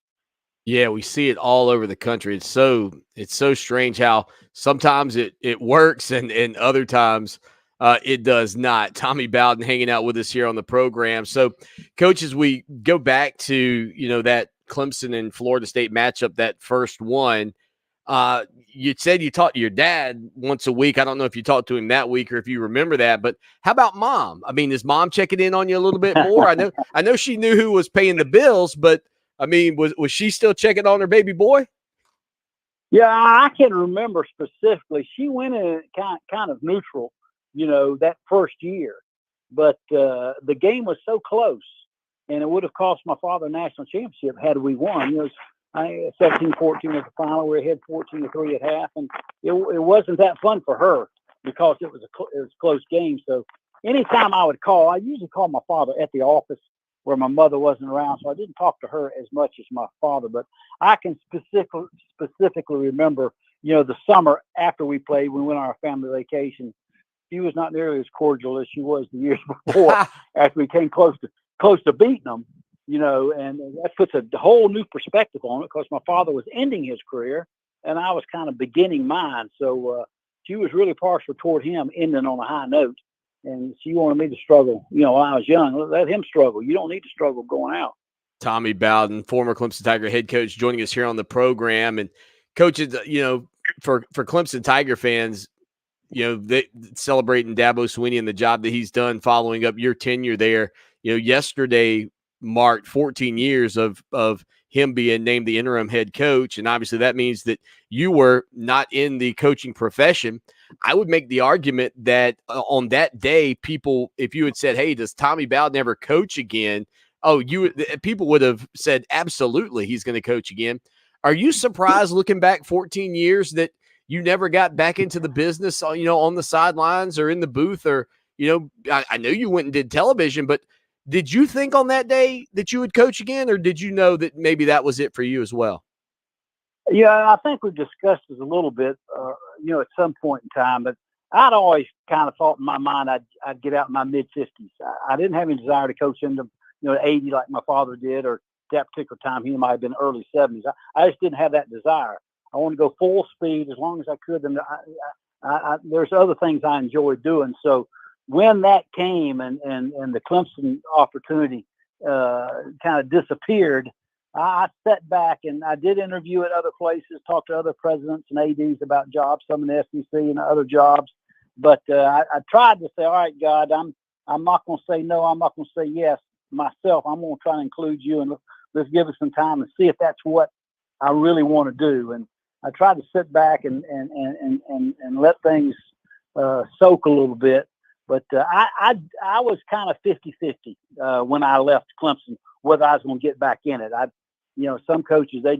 Yeah, we see it all over the country. It's so strange how sometimes it works and other times it does not. Tommy Bowden hanging out with us here on the program. So, Coach, as we go back to, that Clemson and Florida State matchup, that first one, you said you talked to your dad once a week. I don't know if you talked to him that week or if you remember that, but how about Mom? I mean, is Mom checking in on you a little bit more? I know she knew who was paying the bills, but I mean, was she still checking on her baby boy? Yeah, I can remember specifically. She went in kind of neutral, that first year. But the game was so close, and it would have cost my father a national championship had we won. 17-14 was the final. We were ahead 14-3 at half, and it wasn't that fun for her because it was a close game. So anytime I would call, I usually call my father at the office where my mother wasn't around, so I didn't talk to her as much as my father. But I can specifically remember, the summer after we played, we went on our family vacation. She was not nearly as cordial as she was the years before after we came close to beating them, and that puts a whole new perspective on it because my father was ending his career and I was kind of beginning mine. So she was really partial toward him ending on a high note. And she wanted me to struggle, when I was young. Let him struggle. You don't need to struggle going out. Tommy Bowden, former Clemson Tiger head coach, joining us here on the program. And coaches, for Clemson Tiger fans, they celebrating Dabo Swanny and the job that he's done following up your tenure there. Yesterday marked 14 years of him being named the interim head coach. And obviously that means that you were not in the coaching profession. I would make the argument that on that day, people, if you had said, hey, does Tommy Bowden ever coach again? People would have said, absolutely, he's going to coach again. Are you surprised looking back 14 years that you never got back into the business, on the sidelines or in the booth or, I know you went and did television, but did you think on that day that you would coach again, or did you know that maybe that was it for you as well? Yeah, I think we've discussed this a little bit, at some point in time, but I'd always kind of thought in my mind I'd get out in my mid-50s. I didn't have any desire to coach into 80 like my father did, or that particular time he might have been early 70s. I just didn't have that desire. I wanted to go full speed as long as I could, and there's other things I enjoyed doing. So when that came and the Clemson opportunity kind of disappeared, I sat back and I did interview at other places, talked to other presidents and ADs about jobs, some in the SEC and other jobs. But I tried to say, all right, God, I'm not going to say no. I'm not going to say yes myself. I'm going to try to include you, and let's give it some time and see if that's what I really want to do. And I tried to sit back and let things soak a little bit. But I was kind of 50-50 when I left Clemson, whether I was going to get back in it. Some coaches, they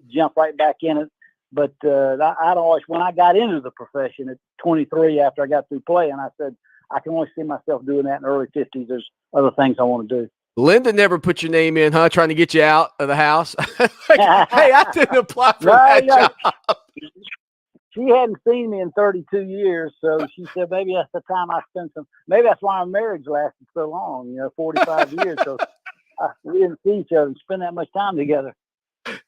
jump right back in it. But I'd always, when I got into the profession at 23 after I got through playing, I said, I can only see myself doing that in the early 50s. There's other things I want to do. Linda never put your name in, huh? Trying to get you out of the house. Hey, I didn't apply for that job. She hadn't seen me in 32 years, so she said maybe that's the time I spent maybe that's why our marriage lasted so long, 45 years. So We didn't see each other and spend that much time together.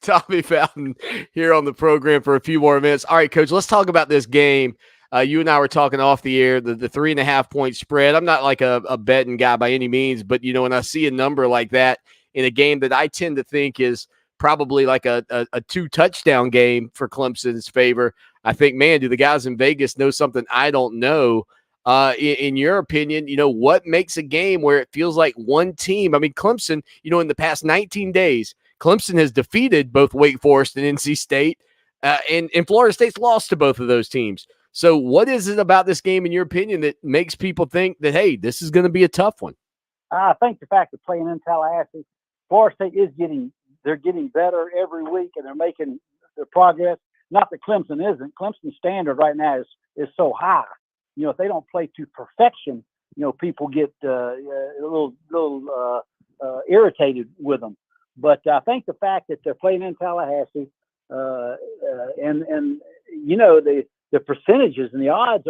Tommy Bowden here on the program for a few more minutes. All right, Coach, let's talk about this game. You and I were talking off the air, the 3.5 point spread. I'm not like a betting guy by any means, but, you know, when I see a number like that in a game that I tend to think is probably like a 2-touchdown game for Clemson's favor, I think, man, do the guys in Vegas know something I don't know? In your opinion, you know, what makes a game where it feels like one team? I mean, Clemson, you know, in the past 19 days, Clemson has defeated both Wake Forest and NC State, and Florida State's lost to both of those teams. So what is it about this game, in your opinion, that makes people think that, hey, this is going to be a tough one? I think the fact of playing in Tallahassee, Florida State they're getting better every week, and they're making their progress. Not that Clemson isn't. Clemson's standard right now is so high. You know, if they don't play to perfection, you know, people get a little irritated with them. But I think the fact that they're playing in Tallahassee, and you know, the percentages and the odds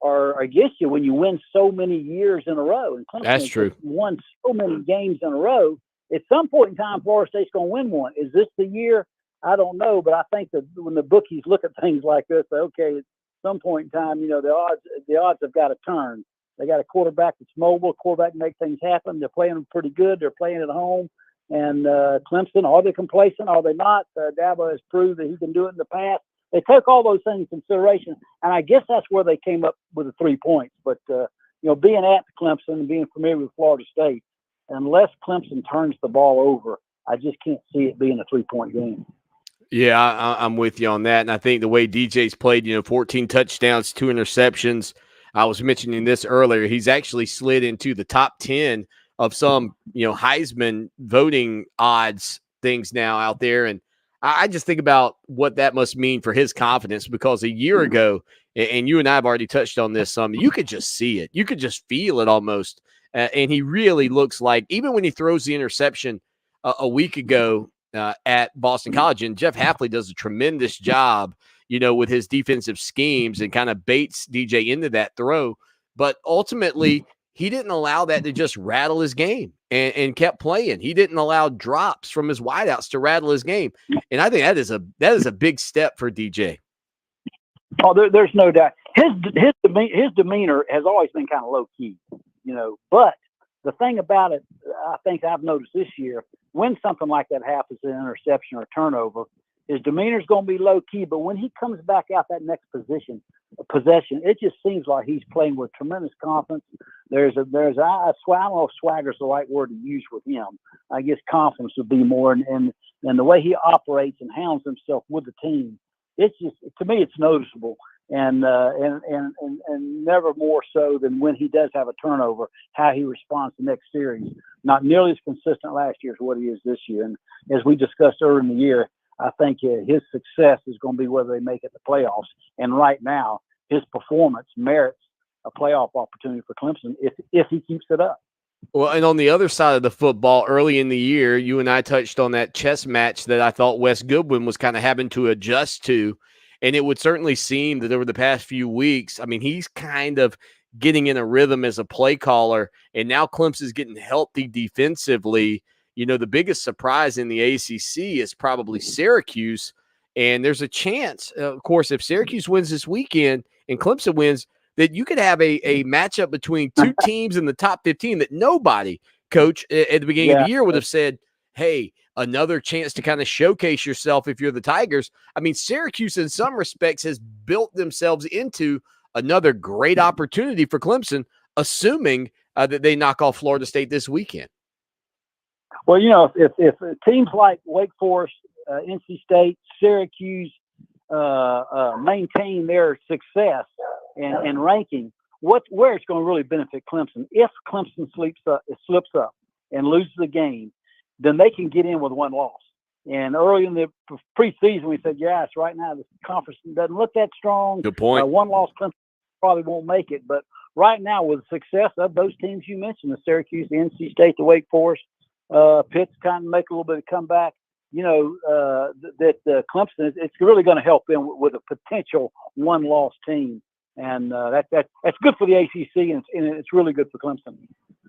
are against you when you win so many years in a row. And Clemson That's true. Won so many games in a row. At some point in time, Florida State's going to win one. Is this the year? I don't know, but I think that when the bookies look at things like this, say, okay, at some point in time, you know, the odds have got to turn. They got a quarterback that's mobile, a quarterback can make things happen. They're playing them pretty good. They're playing at home. And Clemson, are they complacent? Are they not? Dabo has proved that he can do it in the past. They took all those things into consideration, and I guess that's where they came up with the 3 points. But, you know, being at Clemson and being familiar with Florida State, unless Clemson turns the ball over, I just can't see it being a 3-point game. Yeah, I'm with you on that. And I think the way DJ's played, you know, 14 touchdowns, 2 interceptions. I was mentioning this earlier. He's actually slid into the top 10 of some, you know, Heisman voting odds things now out there. And I just think about what that must mean for his confidence, because a year ago, and you and I have already touched on this some, you could just see it. You could just feel it almost. And he really looks like, even when he throws the interception a week ago at Boston College, and Jeff Hafley does a tremendous job, you know, with his defensive schemes and kind of baits DJ into that throw. But ultimately, he didn't allow that to just rattle his game and kept playing. He didn't allow drops from his wideouts to rattle his game. And I think that is a big step for DJ. Oh, there's no doubt. His demeanor has always been kind of low key, you know. But the thing about it, I think I've noticed this year, when something like that happens, an interception or turnover, his demeanor is going to be low key. But when he comes back out that next possession, it just seems like he's playing with tremendous confidence. I don't know if swagger's the right word to use with him. I guess confidence would be more, and the way he operates and hounds himself with the team. It's just, to me, it's noticeable, and never more so than when he does have a turnover, how he responds the next series. Not nearly as consistent last year as what he is this year. And as we discussed earlier in the year, I think his success is going to be whether they make it the playoffs. And right now, his performance merits a playoff opportunity for Clemson if he keeps it up. Well, and on the other side of the football, early in the year, you and I touched on that chess match that I thought Wes Goodwin was kind of having to adjust to. And it would certainly seem that over the past few weeks, I mean, he's kind of getting in a rhythm as a play caller. And now Clemson's getting healthy defensively. You know, the biggest surprise in the ACC is probably Syracuse. And there's a chance, of course, if Syracuse wins this weekend and Clemson wins, that you could have a matchup between two teams in the top 15 that nobody, Coach, at the beginning of the year would have said, hey, another chance to kind of showcase yourself if you're the Tigers. I mean, Syracuse in some respects has built themselves into another great opportunity for Clemson, assuming that they knock off Florida State this weekend. Well, you know, if teams like Wake Forest, NC State, Syracuse maintain their success and ranking, where it's going to really benefit Clemson, if Clemson slips up and loses the game, then they can get in with one loss. And early in the preseason, we said, yes, right now the conference doesn't look that strong. Good point. One loss, Clemson probably won't make it. But right now, with the success of those teams you mentioned, the Syracuse, the NC State, the Wake Forest, Pitt's kind of make a little bit of comeback. You know, that Clemson, it's really going to help them with a potential one-loss team. And that's good for the ACC, and it's really good for Clemson.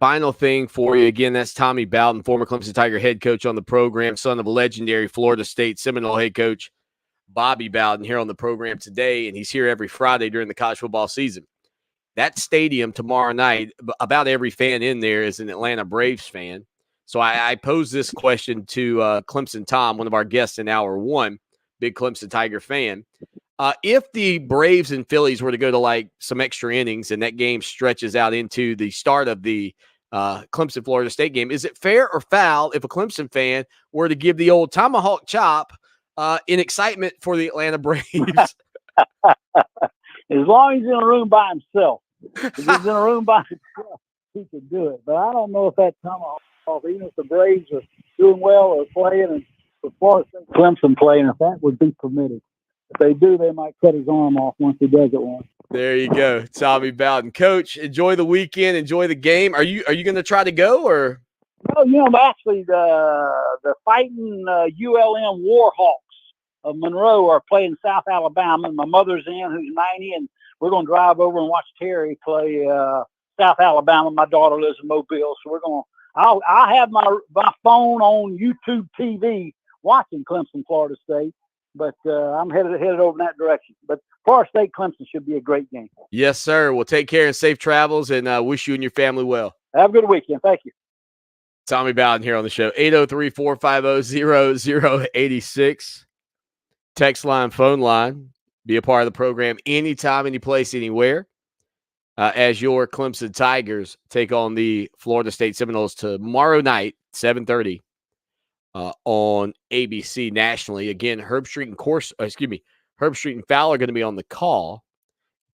Final thing for you. Again, that's Tommy Bowden, former Clemson Tiger head coach on the program, son of legendary Florida State Seminole head coach Bobby Bowden here on the program today, and he's here every Friday during the college football season. That stadium tomorrow night, about every fan in there is an Atlanta Braves fan. So I posed this question to Clemson Tom, one of our guests in hour one, big Clemson Tiger fan. If the Braves and Phillies were to go to like some extra innings and that game stretches out into the start of the Clemson Florida State game, is it fair or foul if a Clemson fan were to give the old tomahawk chop in excitement for the Atlanta Braves? As long as he's in a room by himself. If he's in a room by himself, he can do it. But I don't know if that tomahawk, even if the Braves are doing well or playing, and the Florida State Clemson playing, if that would be permitted. If they do, they might cut his arm off once he does it once. There you go, Tommy Bowden. Coach, enjoy the weekend, enjoy the game. Are you going to try to go or? No, actually, the fighting ULM Warhawks of Monroe are playing South Alabama, and my mother's in, who's 90, and we're going to drive over and watch Terry play South Alabama. My daughter lives in Mobile, so we're going. I have my phone on YouTube TV watching Clemson, Florida State, but I'm headed over in that direction. But Florida State, Clemson should be a great game. Yes, sir. Well, take care and safe travels, and wish you and your family well. Have a good weekend. Thank you. Tommy Bowden here on the show. 803-450-0086. Text line, phone line. Be a part of the program anytime, any place, anywhere. As your Clemson Tigers take on the Florida State Seminoles tomorrow night, 7:30, on ABC nationally. Again, Herb Street and Fowler are going to be on the call.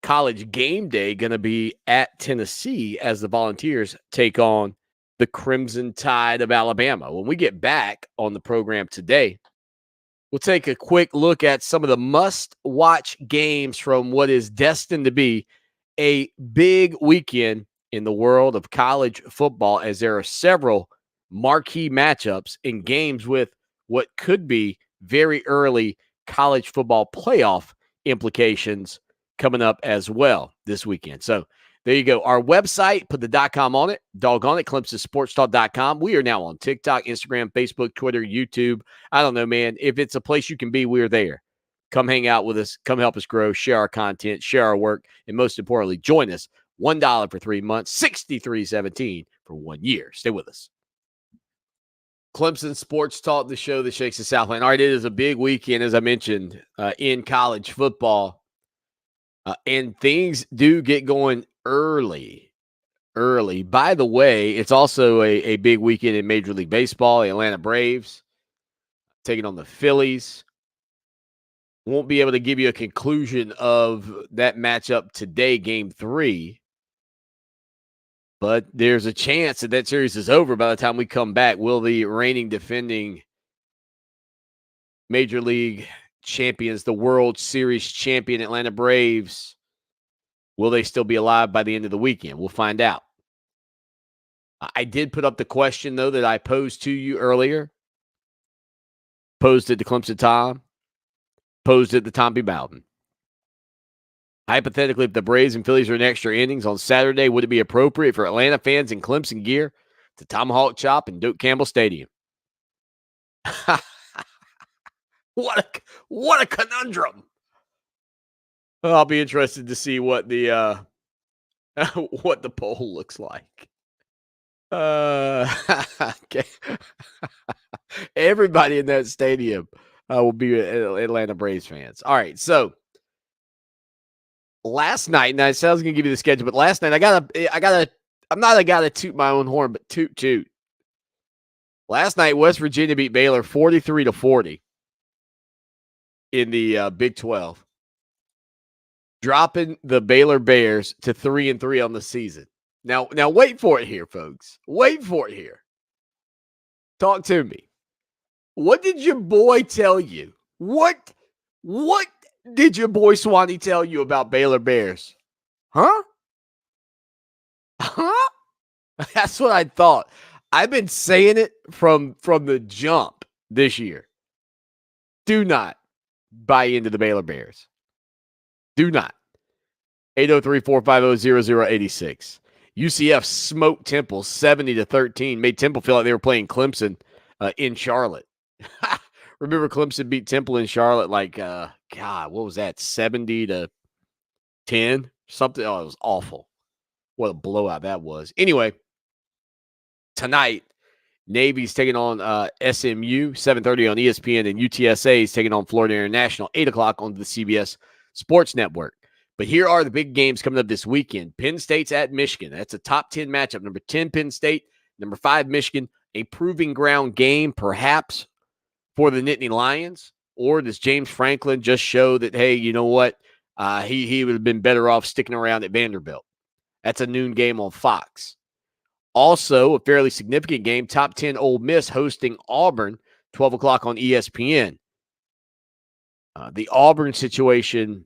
College game day going to be at Tennessee as the Volunteers take on the Crimson Tide of Alabama. When we get back on the program today, we'll take a quick look at some of the must-watch games from what is destined to be a big weekend in the world of college football, as there are several marquee matchups in games with what could be very early college football playoff implications coming up as well this weekend. So there you go. Our website, put the .com on it, doggone it, ClemsonSportsTalk.com. We are now on TikTok, Instagram, Facebook, Twitter, YouTube. I don't know, man. If it's a place you can be, we're there. Come hang out with us. Come help us grow, share our content, share our work, and most importantly, join us. $1 for 3 months, $63.17 for 1 year. Stay with us. Clemson Sports Talk, the show that shakes the Southland. All right, it is a big weekend, as I mentioned, in college football. And things do get going early. By the way, it's also a big weekend in Major League Baseball. The Atlanta Braves taking on the Phillies. Won't be able to give you a conclusion of that matchup today, Game 3. But there's a chance that series is over by the time we come back. Will the reigning defending Major League champions, the World Series champion Atlanta Braves, will they still be alive by the end of the weekend? We'll find out. I did put up the question, though, that I posed to you earlier. Posed it to Clemson Tom. Posed it to Tommy Bowden. Hypothetically, if the Braves and Phillies are in extra innings on Saturday, would it be appropriate for Atlanta fans in Clemson gear to tomahawk chop in Doak Campbell Stadium? What a conundrum. I'll be interested to see what the what the poll looks like. Okay. Everybody in that stadium will be Atlanta Braves fans. All right, so last night, and I said I was going to give you the schedule, but last night I'm not a guy to toot my own horn, but toot. Last night, West Virginia beat Baylor 43-40 in the Big 12, dropping the Baylor Bears to 3-3 on the season. Now wait for it here, folks. Wait for it here. Talk to me. What did your boy tell you? What did your boy Swanny tell you about Baylor Bears? Huh? That's what I thought. I've been saying it from the jump this year. Do not buy into the Baylor Bears. Do not. 803-450-0086. UCF smoked Temple 70-13, made Temple feel like they were playing Clemson in Charlotte. Remember Clemson beat Temple in Charlotte like, God, what was that, 70-10? Something. Oh, it was awful. What a blowout that was. Anyway, tonight, Navy's taking on SMU, 7:30 on ESPN, and UTSA is taking on Florida International, 8 o'clock on the CBS Sports Network. But here are the big games coming up this weekend. Penn State's at Michigan. That's a top 10 matchup. Number 10, Penn State. Number 5, Michigan. A proving ground game, perhaps, for the Nittany Lions. Or does James Franklin just show that, hey, you know what? He would have been better off sticking around at Vanderbilt. That's a noon game on Fox. Also, a fairly significant game, top 10 Ole Miss hosting Auburn, 12 o'clock on ESPN. The Auburn situation,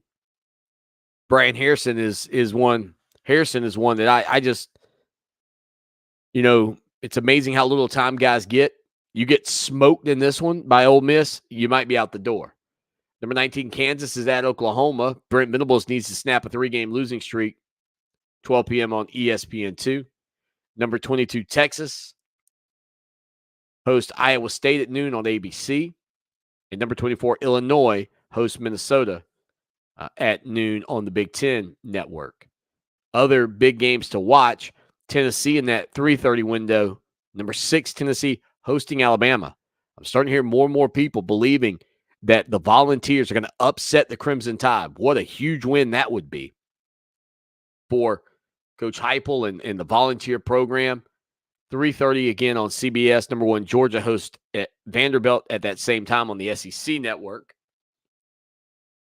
Brian Harrison is one. Harrison is one that I just, it's amazing how little time guys get. You get smoked in this one by Ole Miss, you might be out the door. Number 19, Kansas is at Oklahoma. Brent Venables needs to snap a 3-game losing streak. 12 p.m. on ESPN2. Number 22, Texas host Iowa State at noon on ABC. And number 24, Illinois hosts Minnesota at noon on the Big Ten Network. Other big games to watch, Tennessee in that 3:30 window. Number 6, Tennessee hosting Alabama. I'm starting to hear more and more people believing that the Volunteers are going to upset the Crimson Tide. What a huge win that would be for Coach Heupel and the Volunteer program. 3:30 again on CBS. Number 1, Georgia hosts at Vanderbilt at that same time on the SEC Network.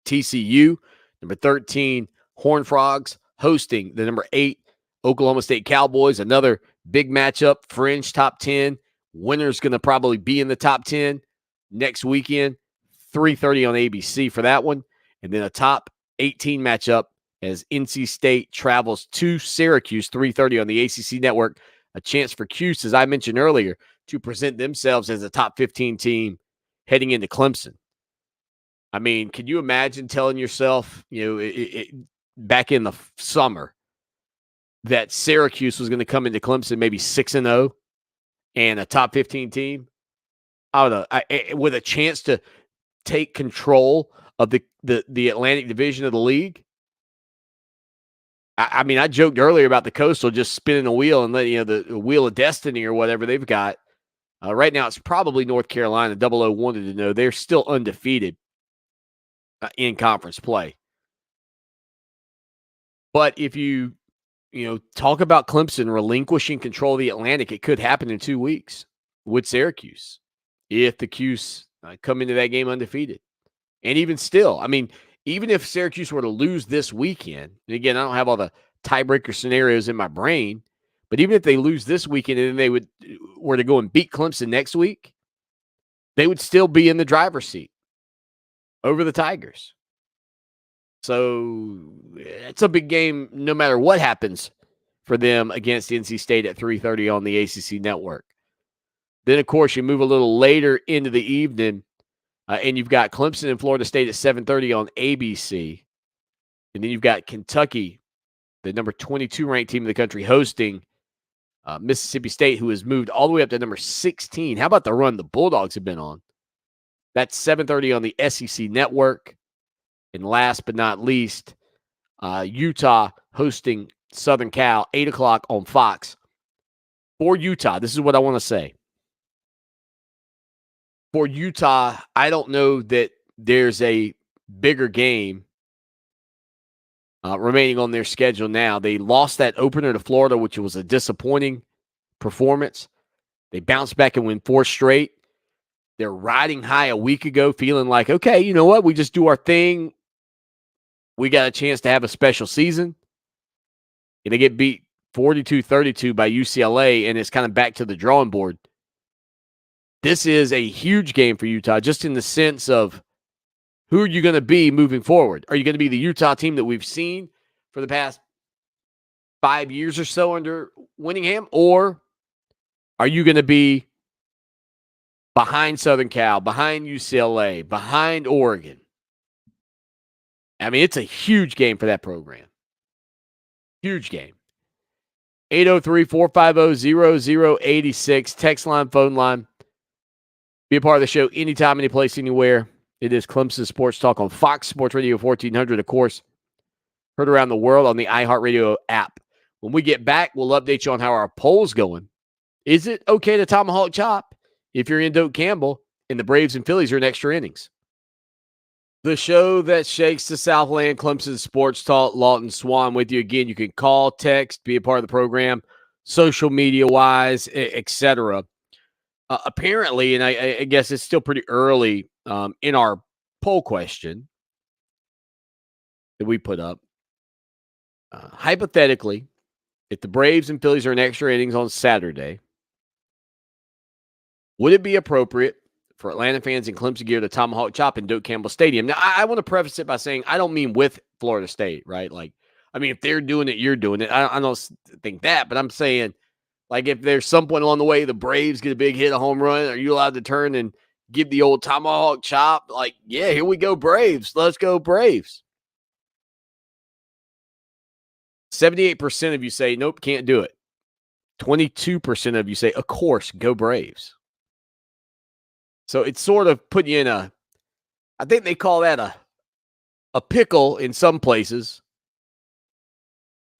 TCU, number 13, Horned Frogs hosting the number 8, Oklahoma State Cowboys. Another big matchup, fringe top 10. Winner's going to probably be in the top 10 next weekend. 3:30 on ABC for that one. And then a top 18 matchup as NC State travels to Syracuse, 3:30 on the ACC Network. A chance for Cuse, as I mentioned earlier, to present themselves as a top 15 team heading into Clemson. I mean, can you imagine telling yourself, back in the summer that Syracuse was going to come into Clemson maybe 6-0 and a top 15 team? With a chance to take control of the Atlantic Division of the league. I mean, I joked earlier about the Coastal just spinning a wheel and letting the Wheel of Destiny or whatever they've got. Right now, it's probably North Carolina. 00 wanted to know they're still undefeated in conference play. But if you talk about Clemson relinquishing control of the Atlantic, it could happen in 2 weeks with Syracuse if the Cuse come into that game undefeated. And even still, I mean, even if Syracuse were to lose this weekend, and again, I don't have all the tiebreaker scenarios in my brain, but even if they lose this weekend and then they were to go and beat Clemson next week, they would still be in the driver's seat over the Tigers. So it's a big game no matter what happens for them against NC State at 3:30 on the ACC Network. Then, of course, you move a little later into the evening, and you've got Clemson and Florida State at 7:30 on ABC. And then you've got Kentucky, the number 22 ranked team in the country, hosting Mississippi State, who has moved all the way up to number 16. How about the run the Bulldogs have been on? That's 7:30 on the SEC Network. And last but not least, Utah hosting Southern Cal, 8 o'clock on Fox. For Utah, this is what I want to say. For Utah, I don't know that there's a bigger game remaining on their schedule now. They lost that opener to Florida, which was a disappointing performance. They bounced back and win 4 straight. They're riding high a week ago, feeling like, okay, you know what? We just do our thing. We got a chance to have a special season. And they get beat 42-32 by UCLA, and it's kind of back to the drawing board. This is a huge game for Utah, just in the sense of who are you going to be moving forward? Are you going to be the Utah team that we've seen for the past 5 years or so under Winningham? Or are you going to be behind Southern Cal, behind UCLA, behind Oregon? I mean, it's a huge game for that program. Huge game. 803-450-0086. Text line, phone line. Be a part of the show anytime, any place, anywhere. It is Clemson Sports Talk on Fox Sports Radio 1400, of course. Heard around the world on the iHeartRadio app. When we get back, we'll update you on how our poll's going. Is it okay to tomahawk chop if you're in Doak Campbell and the Braves and Phillies are in extra innings? The show that shakes the Southland, Clemson Sports Talk, Lawton Swan with you again. You can call, text, be a part of the program, social media-wise, etc. Apparently, and I guess it's still pretty early in our poll question that we put up. Hypothetically, if the Braves and Phillies are in extra innings on Saturday, would it be appropriate for Atlanta fans in Clemson gear to tomahawk chop in Doak Campbell Stadium? Now, I want to preface it by saying I don't mean with Florida State, right? Like, I mean, if they're doing it, you're doing it. I don't think that, but I'm saying, like, if there's some point along the way the Braves get a big hit, a home run, are you allowed to turn and give the old tomahawk chop? Like, yeah, here we go, Braves. Let's go, Braves. 78% of you say, nope, can't do it. 22% of you say, of course, go Braves. So it's sort of putting you in I think they call that a pickle in some places.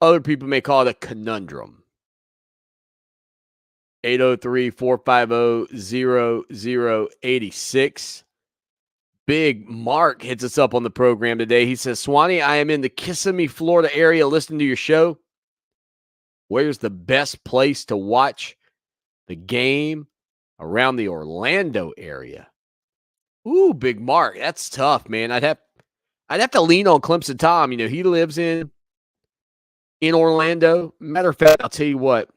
Other people may call it a conundrum. 803-450-0086. Big Mark hits us up on the program today. He says, Swanny, I am in the Kissimmee, Florida area listening to your show. Where's the best place to watch the game around the Orlando area? Ooh, Big Mark. That's tough, man. I'd have to lean on Clemson Tom. You know, he lives in Orlando. Matter of fact, I'll tell you what.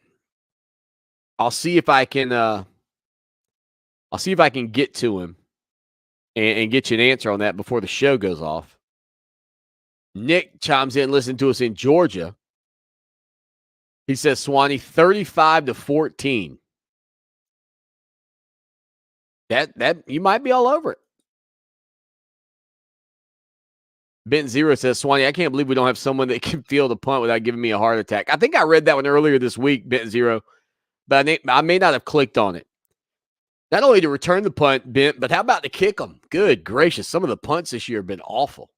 I'll see if I can get to him and get you an answer on that before the show goes off. Nick chimes in, listen to us in Georgia. He says, Swanny, 35-14. That you might be all over it. Ben Zero says, Swanny, I can't believe we don't have someone that can field a punt without giving me a heart attack. I think I read that one earlier this week, Ben Zero, but I may not have clicked on it. Not only to return the punt, Bent, but how about to kick them? Good gracious. Some of the punts this year have been awful.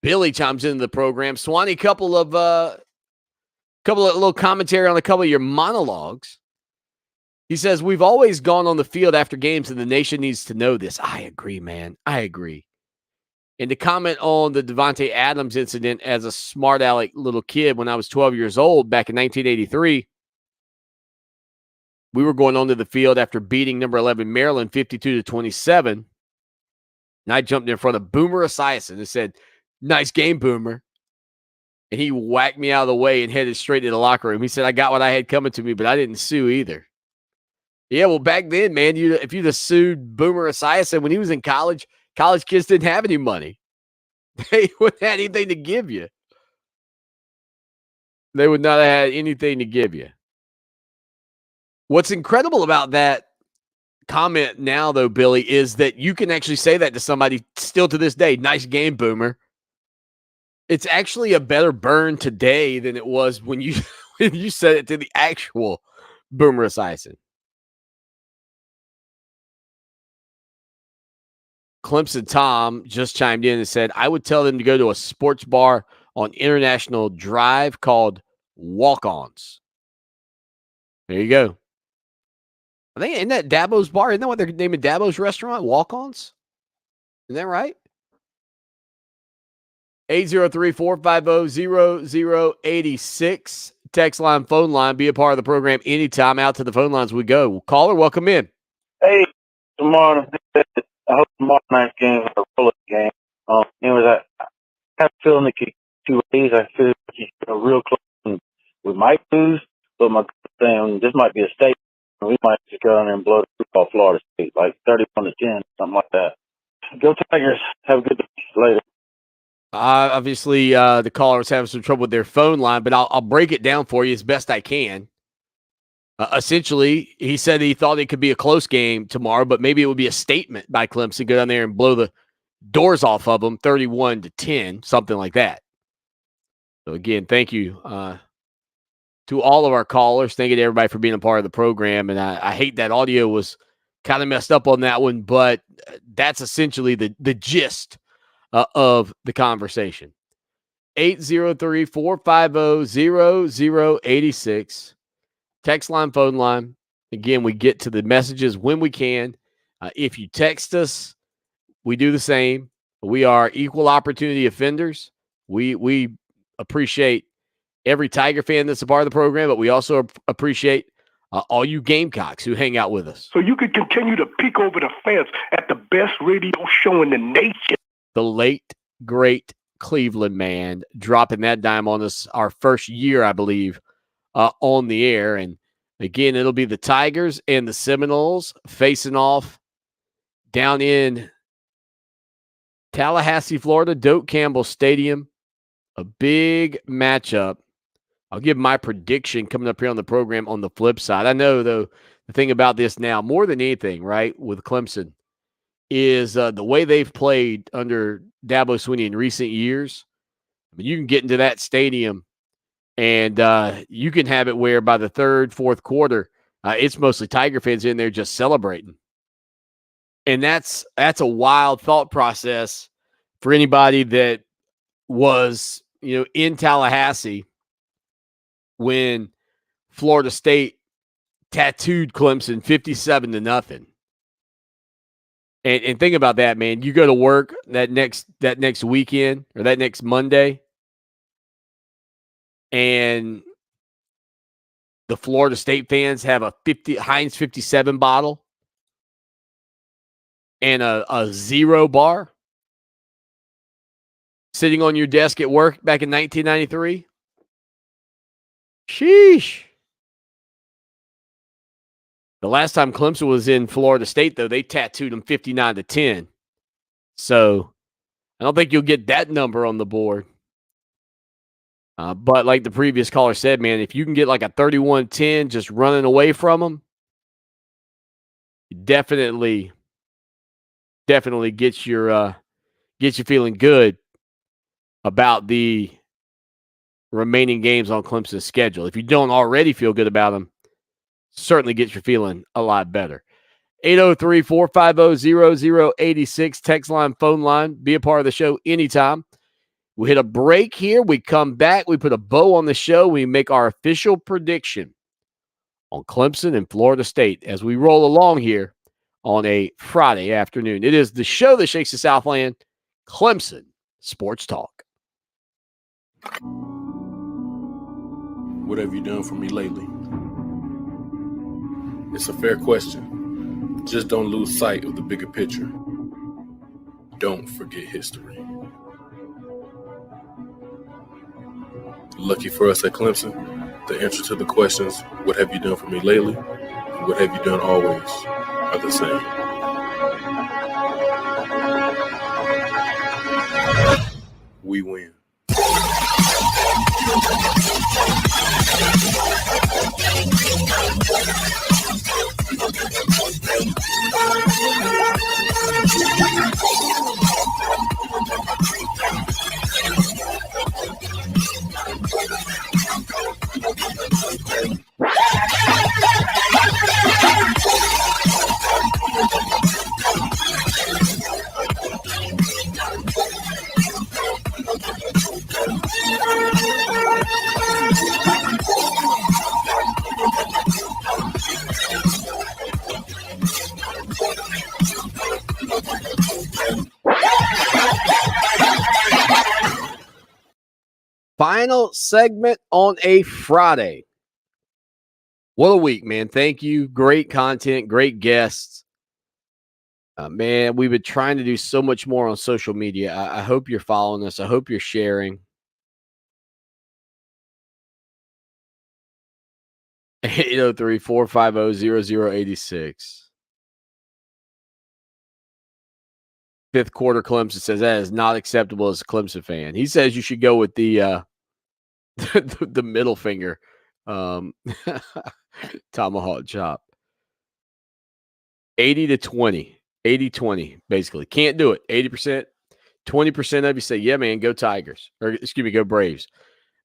Billy chimes into the program. Swanny, couple of little commentary on a couple of your monologues. He says, we've always gone on the field after games, and the nation needs to know this. I agree, man. I agree. And to comment on the Devontae Adams incident as a smart aleck little kid when I was 12 years old back in 1983, we were going onto the field after beating number 11 Maryland 52-27. And I jumped in front of Boomer Esiason and said, nice game, Boomer. And he whacked me out of the way and headed straight to the locker room. He said, I got what I had coming to me, but I didn't sue either. Yeah, well, back then, man, if you'd have sued Boomer Esiason when he was in college kids didn't have any money. They wouldn't have anything to give you. They would not have had anything to give you. What's incredible about that comment now, though, Billy, is that you can actually say that to somebody still to this day. Nice game, Boomer. It's actually a better burn today than it was when you said it to the actual Boomer Esiason. Clemson Tom just chimed in and said, I would tell them to go to a sports bar on International Drive called Walk-Ons. There you go. I think, isn't that Dabo's bar? Isn't that what they're naming Dabo's restaurant? Walk-Ons? Isn't that right? 803-450-0086. Text line, phone line. Be a part of the program anytime. Out to the phone lines we go. Caller, welcome in. Hey, good morning. I hope tomorrow night's game is a bullet game. Anyways, I kind of feeling it two ways. I feel it's real close. And we might lose, but my thing, this might be a state. We might just go down there and blow the roof off Florida State, like 31-10, something like that. Go Tigers. Have a good day. Later. Obviously, the caller was having some trouble with their phone line, but I'll break it down for you as best I can. Essentially, he said he thought it could be a close game tomorrow, but maybe it would be a statement by Clemson. Go down there and blow the doors off of them, 31-10, something like that. So, again, thank you to all of our callers. Thank you to everybody for being a part of the program. And I hate that audio was kind of messed up on that one, but that's essentially the gist of the conversation. 803-450-0086. Text line, phone line. Again, we get to the messages when we can. If you text us, we do the same. We are equal opportunity offenders. We appreciate every Tiger fan that's a part of the program, but we also appreciate all you Gamecocks who hang out with us. So you could continue to peek over the fence at the best radio show in the nation. The late, great Cleveland man dropping that dime on us our first year, I believe, on the air. And again, it'll be the Tigers and the Seminoles facing off down in Tallahassee, Florida, Doak Campbell Stadium. A big matchup. I'll give my prediction coming up here on the program on the flip side. I know, though, the thing about this now, more than anything, right, with Clemson, is the way they've played under Dabo Swanny in recent years. I mean, you can get into that stadium and you can have it where by the third, fourth quarter, it's mostly Tiger fans in there just celebrating. And that's a wild thought process for anybody that was, in Tallahassee when Florida State tattooed Clemson 57-0. And think about that, man. You go to work that next weekend or that next Monday, and the Florida State fans have a Heinz 57 bottle and a zero bar sitting on your desk at work back in 1993. Sheesh. The last time Clemson was in Florida State, though, they tattooed them 59-10. So I don't think you'll get that number on the board. But like the previous caller said, man, if you can get like a 31-10 just running away from them, definitely gets you feeling good about the remaining games on Clemson's schedule. If you don't already feel good about them, certainly gets you feeling a lot better. 803-450-0086, text line, phone line. Be a part of the show anytime. We hit a break here. We come back. We put a bow on the show. We make our official prediction on Clemson and Florida State as we roll along here on a Friday afternoon. It is the show that shakes the Southland, Clemson Sports Talk. What have you done for me lately? It's a fair question. Just don't lose sight of the bigger picture. Don't forget history. Lucky for us at Clemson, the answer to the questions, what have you done for me lately, and what have you done always, are the same. We win. Final segment on a Friday. What a week, man. Thank you. Great content, great guests. Man, we've been trying to do so much more on social media. I hope you're following us. I hope you're sharing. 803-450-0086. Fifth quarter Clemson says that is not acceptable as a Clemson fan. He says you should go with the middle finger tomahawk chop. 80-20. 80-20, basically. Can't do it. 80%. 20% of you say, yeah, man, go Tigers. Or, excuse me, go Braves.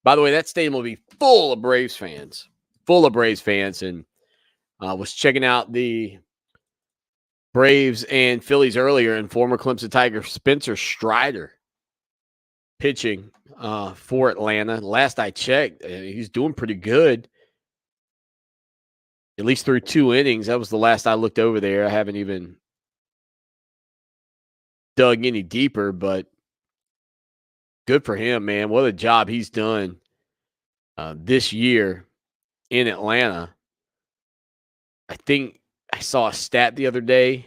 By the way, that stadium will be full of Braves fans. And was checking out the Braves and Phillies earlier, and former Clemson Tiger Spencer Strider pitching for Atlanta. Last I checked, he's doing pretty good. At least through 2 innings. That was the last I looked over there. I haven't even dug any deeper, but good for him, man. What a job he's done this year in Atlanta. I think I saw a stat the other day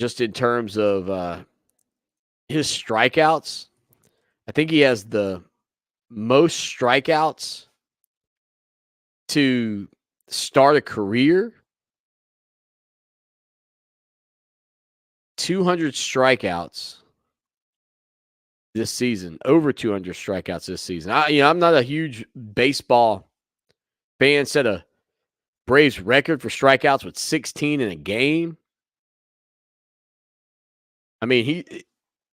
just in terms of his strikeouts. I think he has the most strikeouts to start a career. 200 strikeouts this season. Over 200 strikeouts this season. I'm not a huge baseball fan. Set a Braves record for strikeouts with 16 in a game. I mean,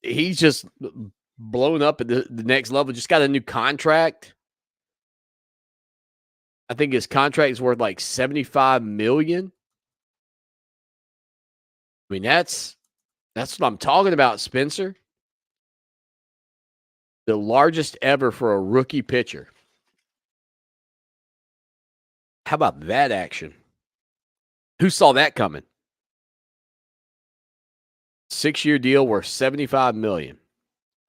he's just blown up at the next level. Just got a new contract. I think his contract is worth like $75 million. I mean, that's what I'm talking about, Spencer. The largest ever for a rookie pitcher. How about that action? Who saw that coming? 6-year deal worth $75 million.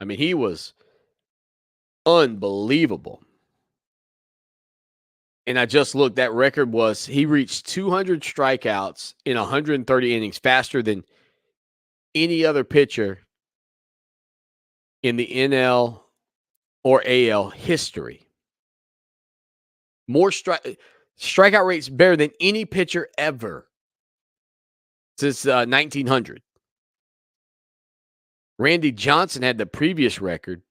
I mean, he was unbelievable. And I just looked, that record was he reached 200 strikeouts in 130 innings, faster than any other pitcher in the NL or AL history. More strikeout rates better than any pitcher ever since 1900. Randy Johnson had the previous record,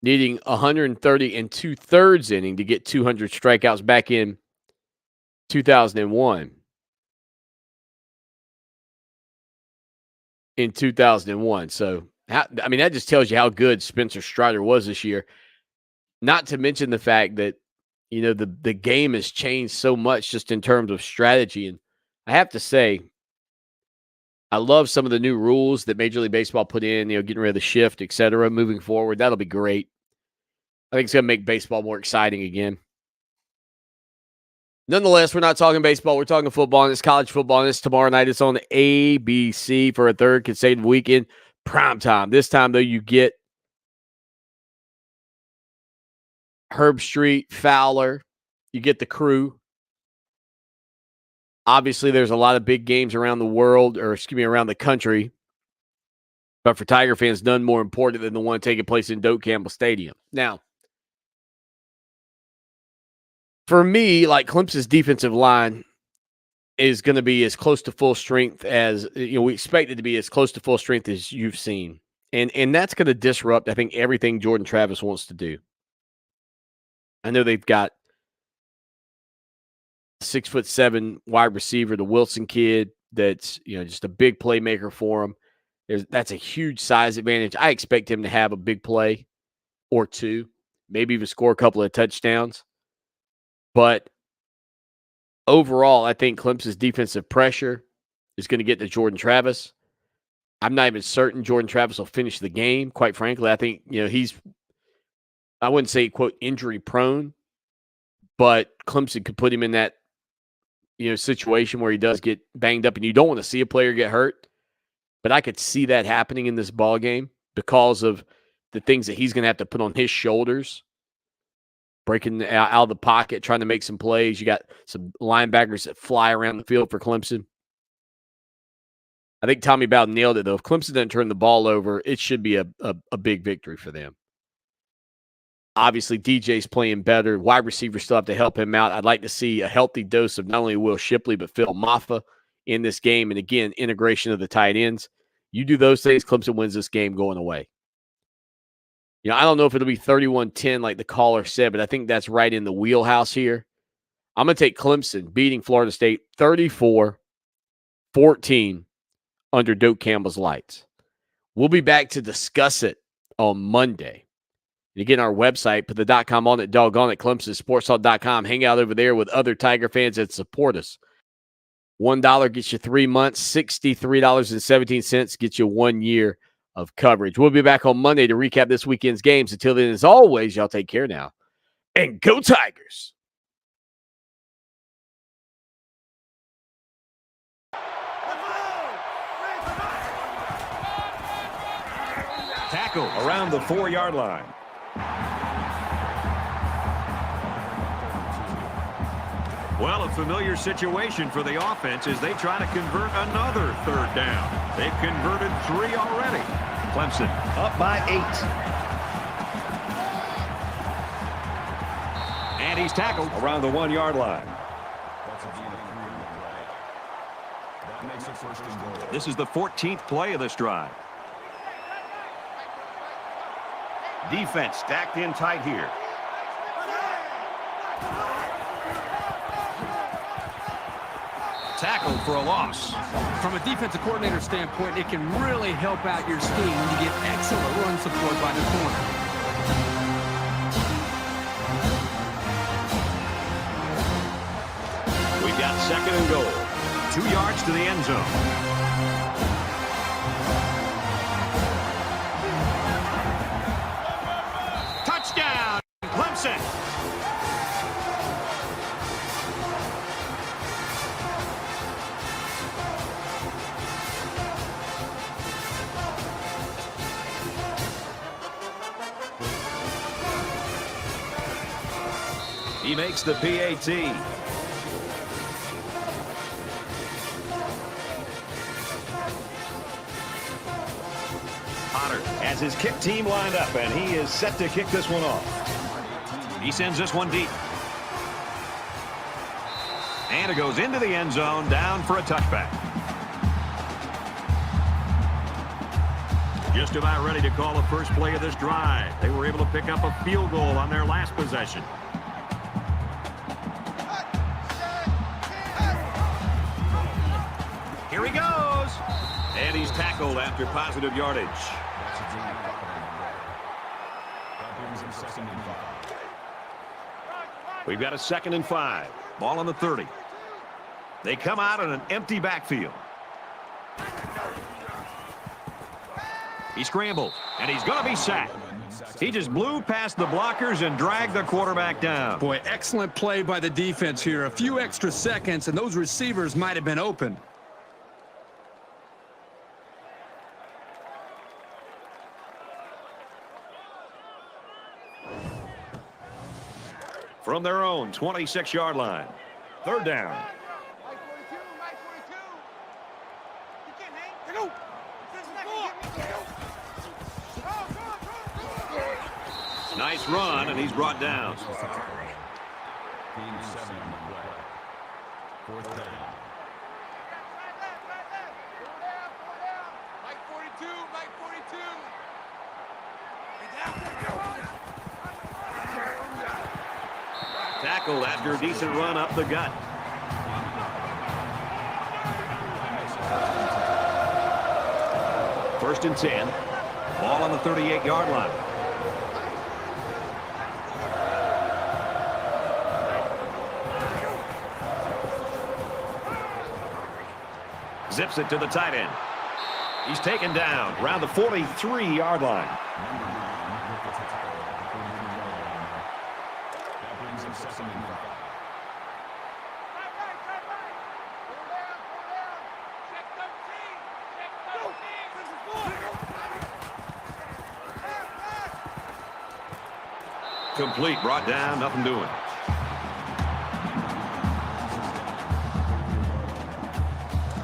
needing 130 and 2/3 inning to get 200 strikeouts back in 2001. In 2001. So, that just tells you how good Spencer Strider was this year. Not to mention the fact that, the game has changed so much just in terms of strategy. And I have to say, I love some of the new rules that Major League Baseball put in, getting rid of the shift, et cetera, moving forward. That'll be great. I think it's going to make baseball more exciting again. Nonetheless, we're not talking baseball. We're talking football, and it's college football, and it's tomorrow night. It's on ABC for a third consecutive weekend. Prime time. This time, though, you get Herb Street, Fowler. You get the crew. Obviously, there's a lot of big games around the world, around the country. But for Tiger fans, none more important than the one taking place in Doak Campbell Stadium. Now, for me, like Clemson's defensive line is going to be as close to full strength as, we expect it to be as close to full strength as you've seen. And that's going to disrupt, I think, everything Jordan Travis wants to do. I know they've got 6'7" wide receiver, the Wilson kid, that's, just a big playmaker for him. That's a huge size advantage. I expect him to have a big play or two, maybe even score a couple of touchdowns. But overall, I think Clemson's defensive pressure is going to get to Jordan Travis. I'm not even certain Jordan Travis will finish the game, quite frankly. I think, he's, I wouldn't say, quote, injury prone, but Clemson could put him in that, situation where he does get banged up, and you don't want to see a player get hurt. But I could see that happening in this ball game because of the things that he's going to have to put on his shoulders. Breaking out of the pocket, trying to make some plays. You got some linebackers that fly around the field for Clemson. I think Tommy Bowden nailed it, though. If Clemson doesn't turn the ball over, it should be a big victory for them. Obviously, DJ's playing better. Wide receivers still have to help him out. I'd like to see a healthy dose of not only Will Shipley, but Phil Maffa in this game. And again, integration of the tight ends. You do those things, Clemson wins this game going away. I don't know if it'll be 31-10 like the caller said, but I think that's right in the wheelhouse here. I'm going to take Clemson beating Florida State 34-14 under Doak Campbell's lights. We'll be back to discuss it on Monday. You get on our website, put the .com on it, doggone it, ClemsonSportsTalk.com. Hang out over there with other Tiger fans that support us. $1 gets you 3 months. $63.17 gets you 1 year of coverage. We'll be back on Monday to recap this weekend's games. Until then, as always, y'all take care now. And go Tigers! Tackle around the 4-yard line. Well, a familiar situation for the offense as they try to convert another third down. They've converted 3 already. Clemson up by 8. And he's tackled around the 1-yard line. This is the 14th play of this drive. Defense stacked in tight here. Tackled for a loss. From a defensive coordinator standpoint, it can really help out your scheme when you get excellent run support by the corner. We've got 2nd and goal. 2 yards to the end zone. Touchdown, Clemson. He makes the PAT. Potter has his kick team lined up, and he is set to kick this one off. He sends this one deep. And it goes into the end zone, down for a touchback. Just about ready to call the first play of this drive. They were able to pick up a field goal on their last possession. Here he goes. And he's tackled after positive yardage. We've got a 2nd and 5. Ball on the 30. They come out in an empty backfield. He scrambled, and he's going to be sacked. He just blew past the blockers and dragged the quarterback down. Boy, excellent play by the defense here. A few extra seconds, and those receivers might have been open. From their own 26-yard line. 3rd down. Nice run, and he's brought down. 4th down. Tackled after a decent run up the gut. First and 10. Ball on the 38-yard line. Zips it to the tight end. He's taken down around the 43-yard line. Complete, brought down, nothing doing.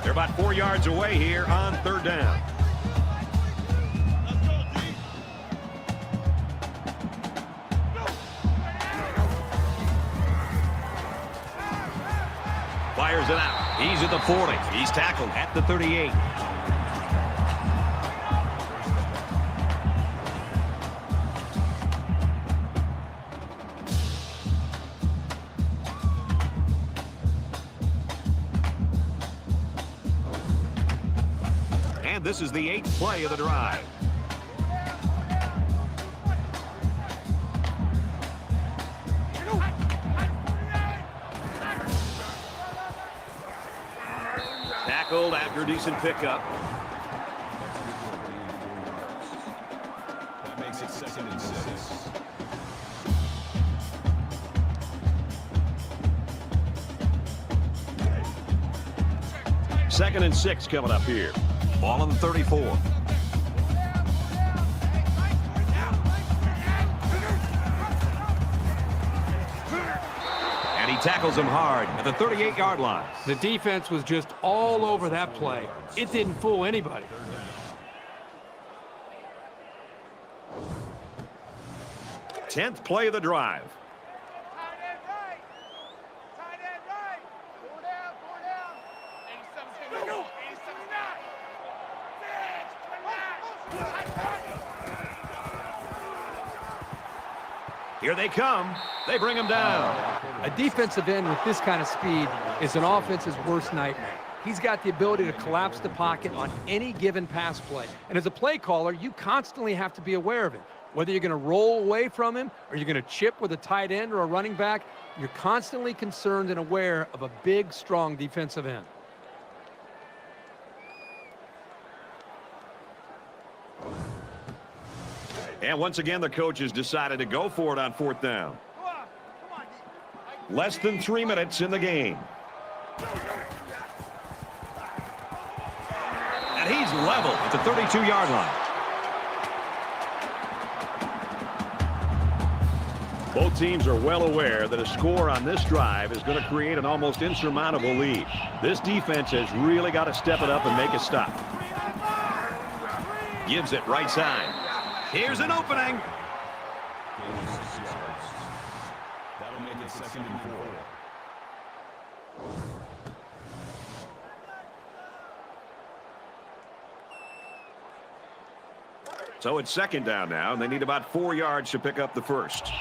They're about 4 yards away here on 3rd down. Fires it out. He's at the 40. He's tackled at the 38. This is the 8th play of the drive. tackled after a decent pickup. That makes it 2nd and 6. Second and 6 coming up here. Ball on the 34. And he tackles him hard at the 38-yard line. The defense was just all over that play. It didn't fool anybody. Tenth play of the drive. Here they come. They bring him down. A defensive end with this kind of speed is an offense's worst nightmare. He's got the ability to collapse the pocket on any given pass play. And as a play caller, you constantly have to be aware of it. Whether you're going to roll away from him or you're going to chip with a tight end or a running back, you're constantly concerned and aware of a big, strong defensive end. And once again, the coaches decided to go for it on 4th down. Less than 3 minutes in the game. And he's level at the 32-yard line. Both teams are well aware that a score on this drive is going to create an almost insurmountable lead. This defense has really got to step it up and make a stop. Gives it right side. Here's an opening. That'll make it 2nd and 4. So it's 2nd down now, and they need about 4 yards to pick up the first.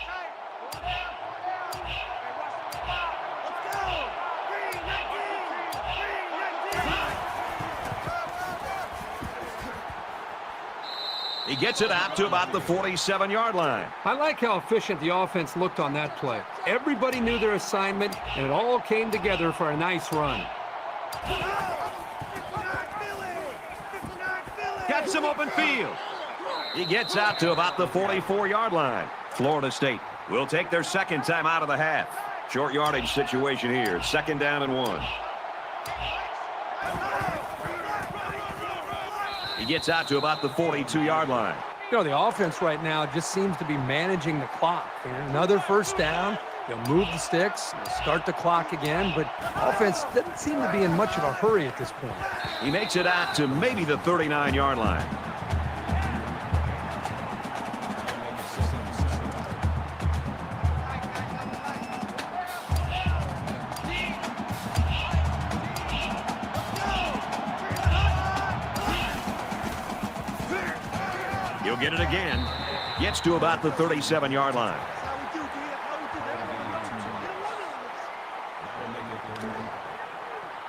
He gets it out to about the 47-yard line. I like how efficient the offense looked on that play. Everybody knew their assignment, and it all came together for a nice run. Got some open field. He gets out to about the 44-yard line. Florida State will take their 2nd time out of the half. Short yardage situation here. 2nd down and 1. He gets out to about the 42-yard line. You know, the offense right now just seems to be managing the clock. Another 1st down, they'll move the sticks, they'll start the clock again, but offense doesn't seem to be in much of a hurry at this point. He makes it out to maybe the 39-yard line. He'll get it again. Gets to about the 37-yard line.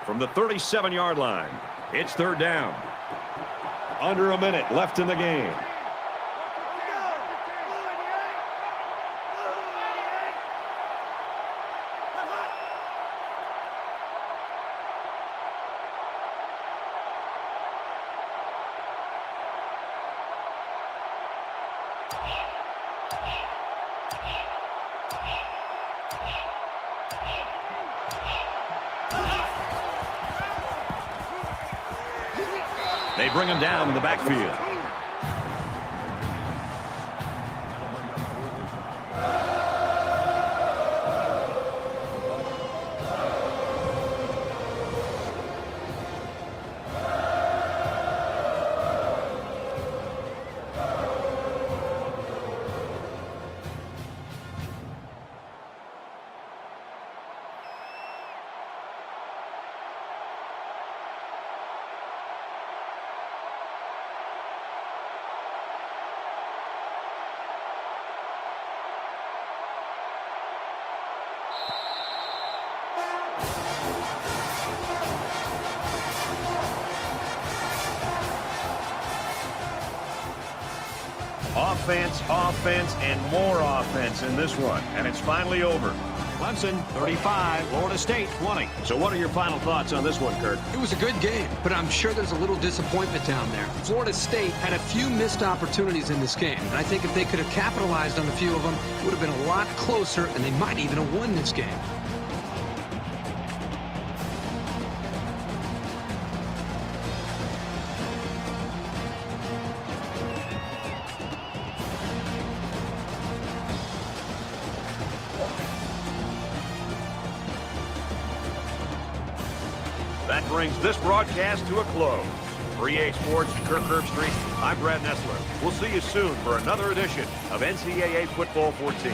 From the 37-yard line, it's 3rd down. Under a minute left in the game. They bring him down in the backfield. Offense, offense, and more offense in this one. And it's finally over. Clemson 35, Florida State 20. So what are your final thoughts on this one, Kurt? It was a good game, but I'm sure there's a little disappointment down there. Florida State had a few missed opportunities in this game, and I think if they could have capitalized on a few of them, it would have been a lot closer, and they might even have won this game. That brings this broadcast to a close. 3A Sports, Kirk Herbstreit, I'm Brad Nessler. We'll see you soon for another edition of NCAA Football 14.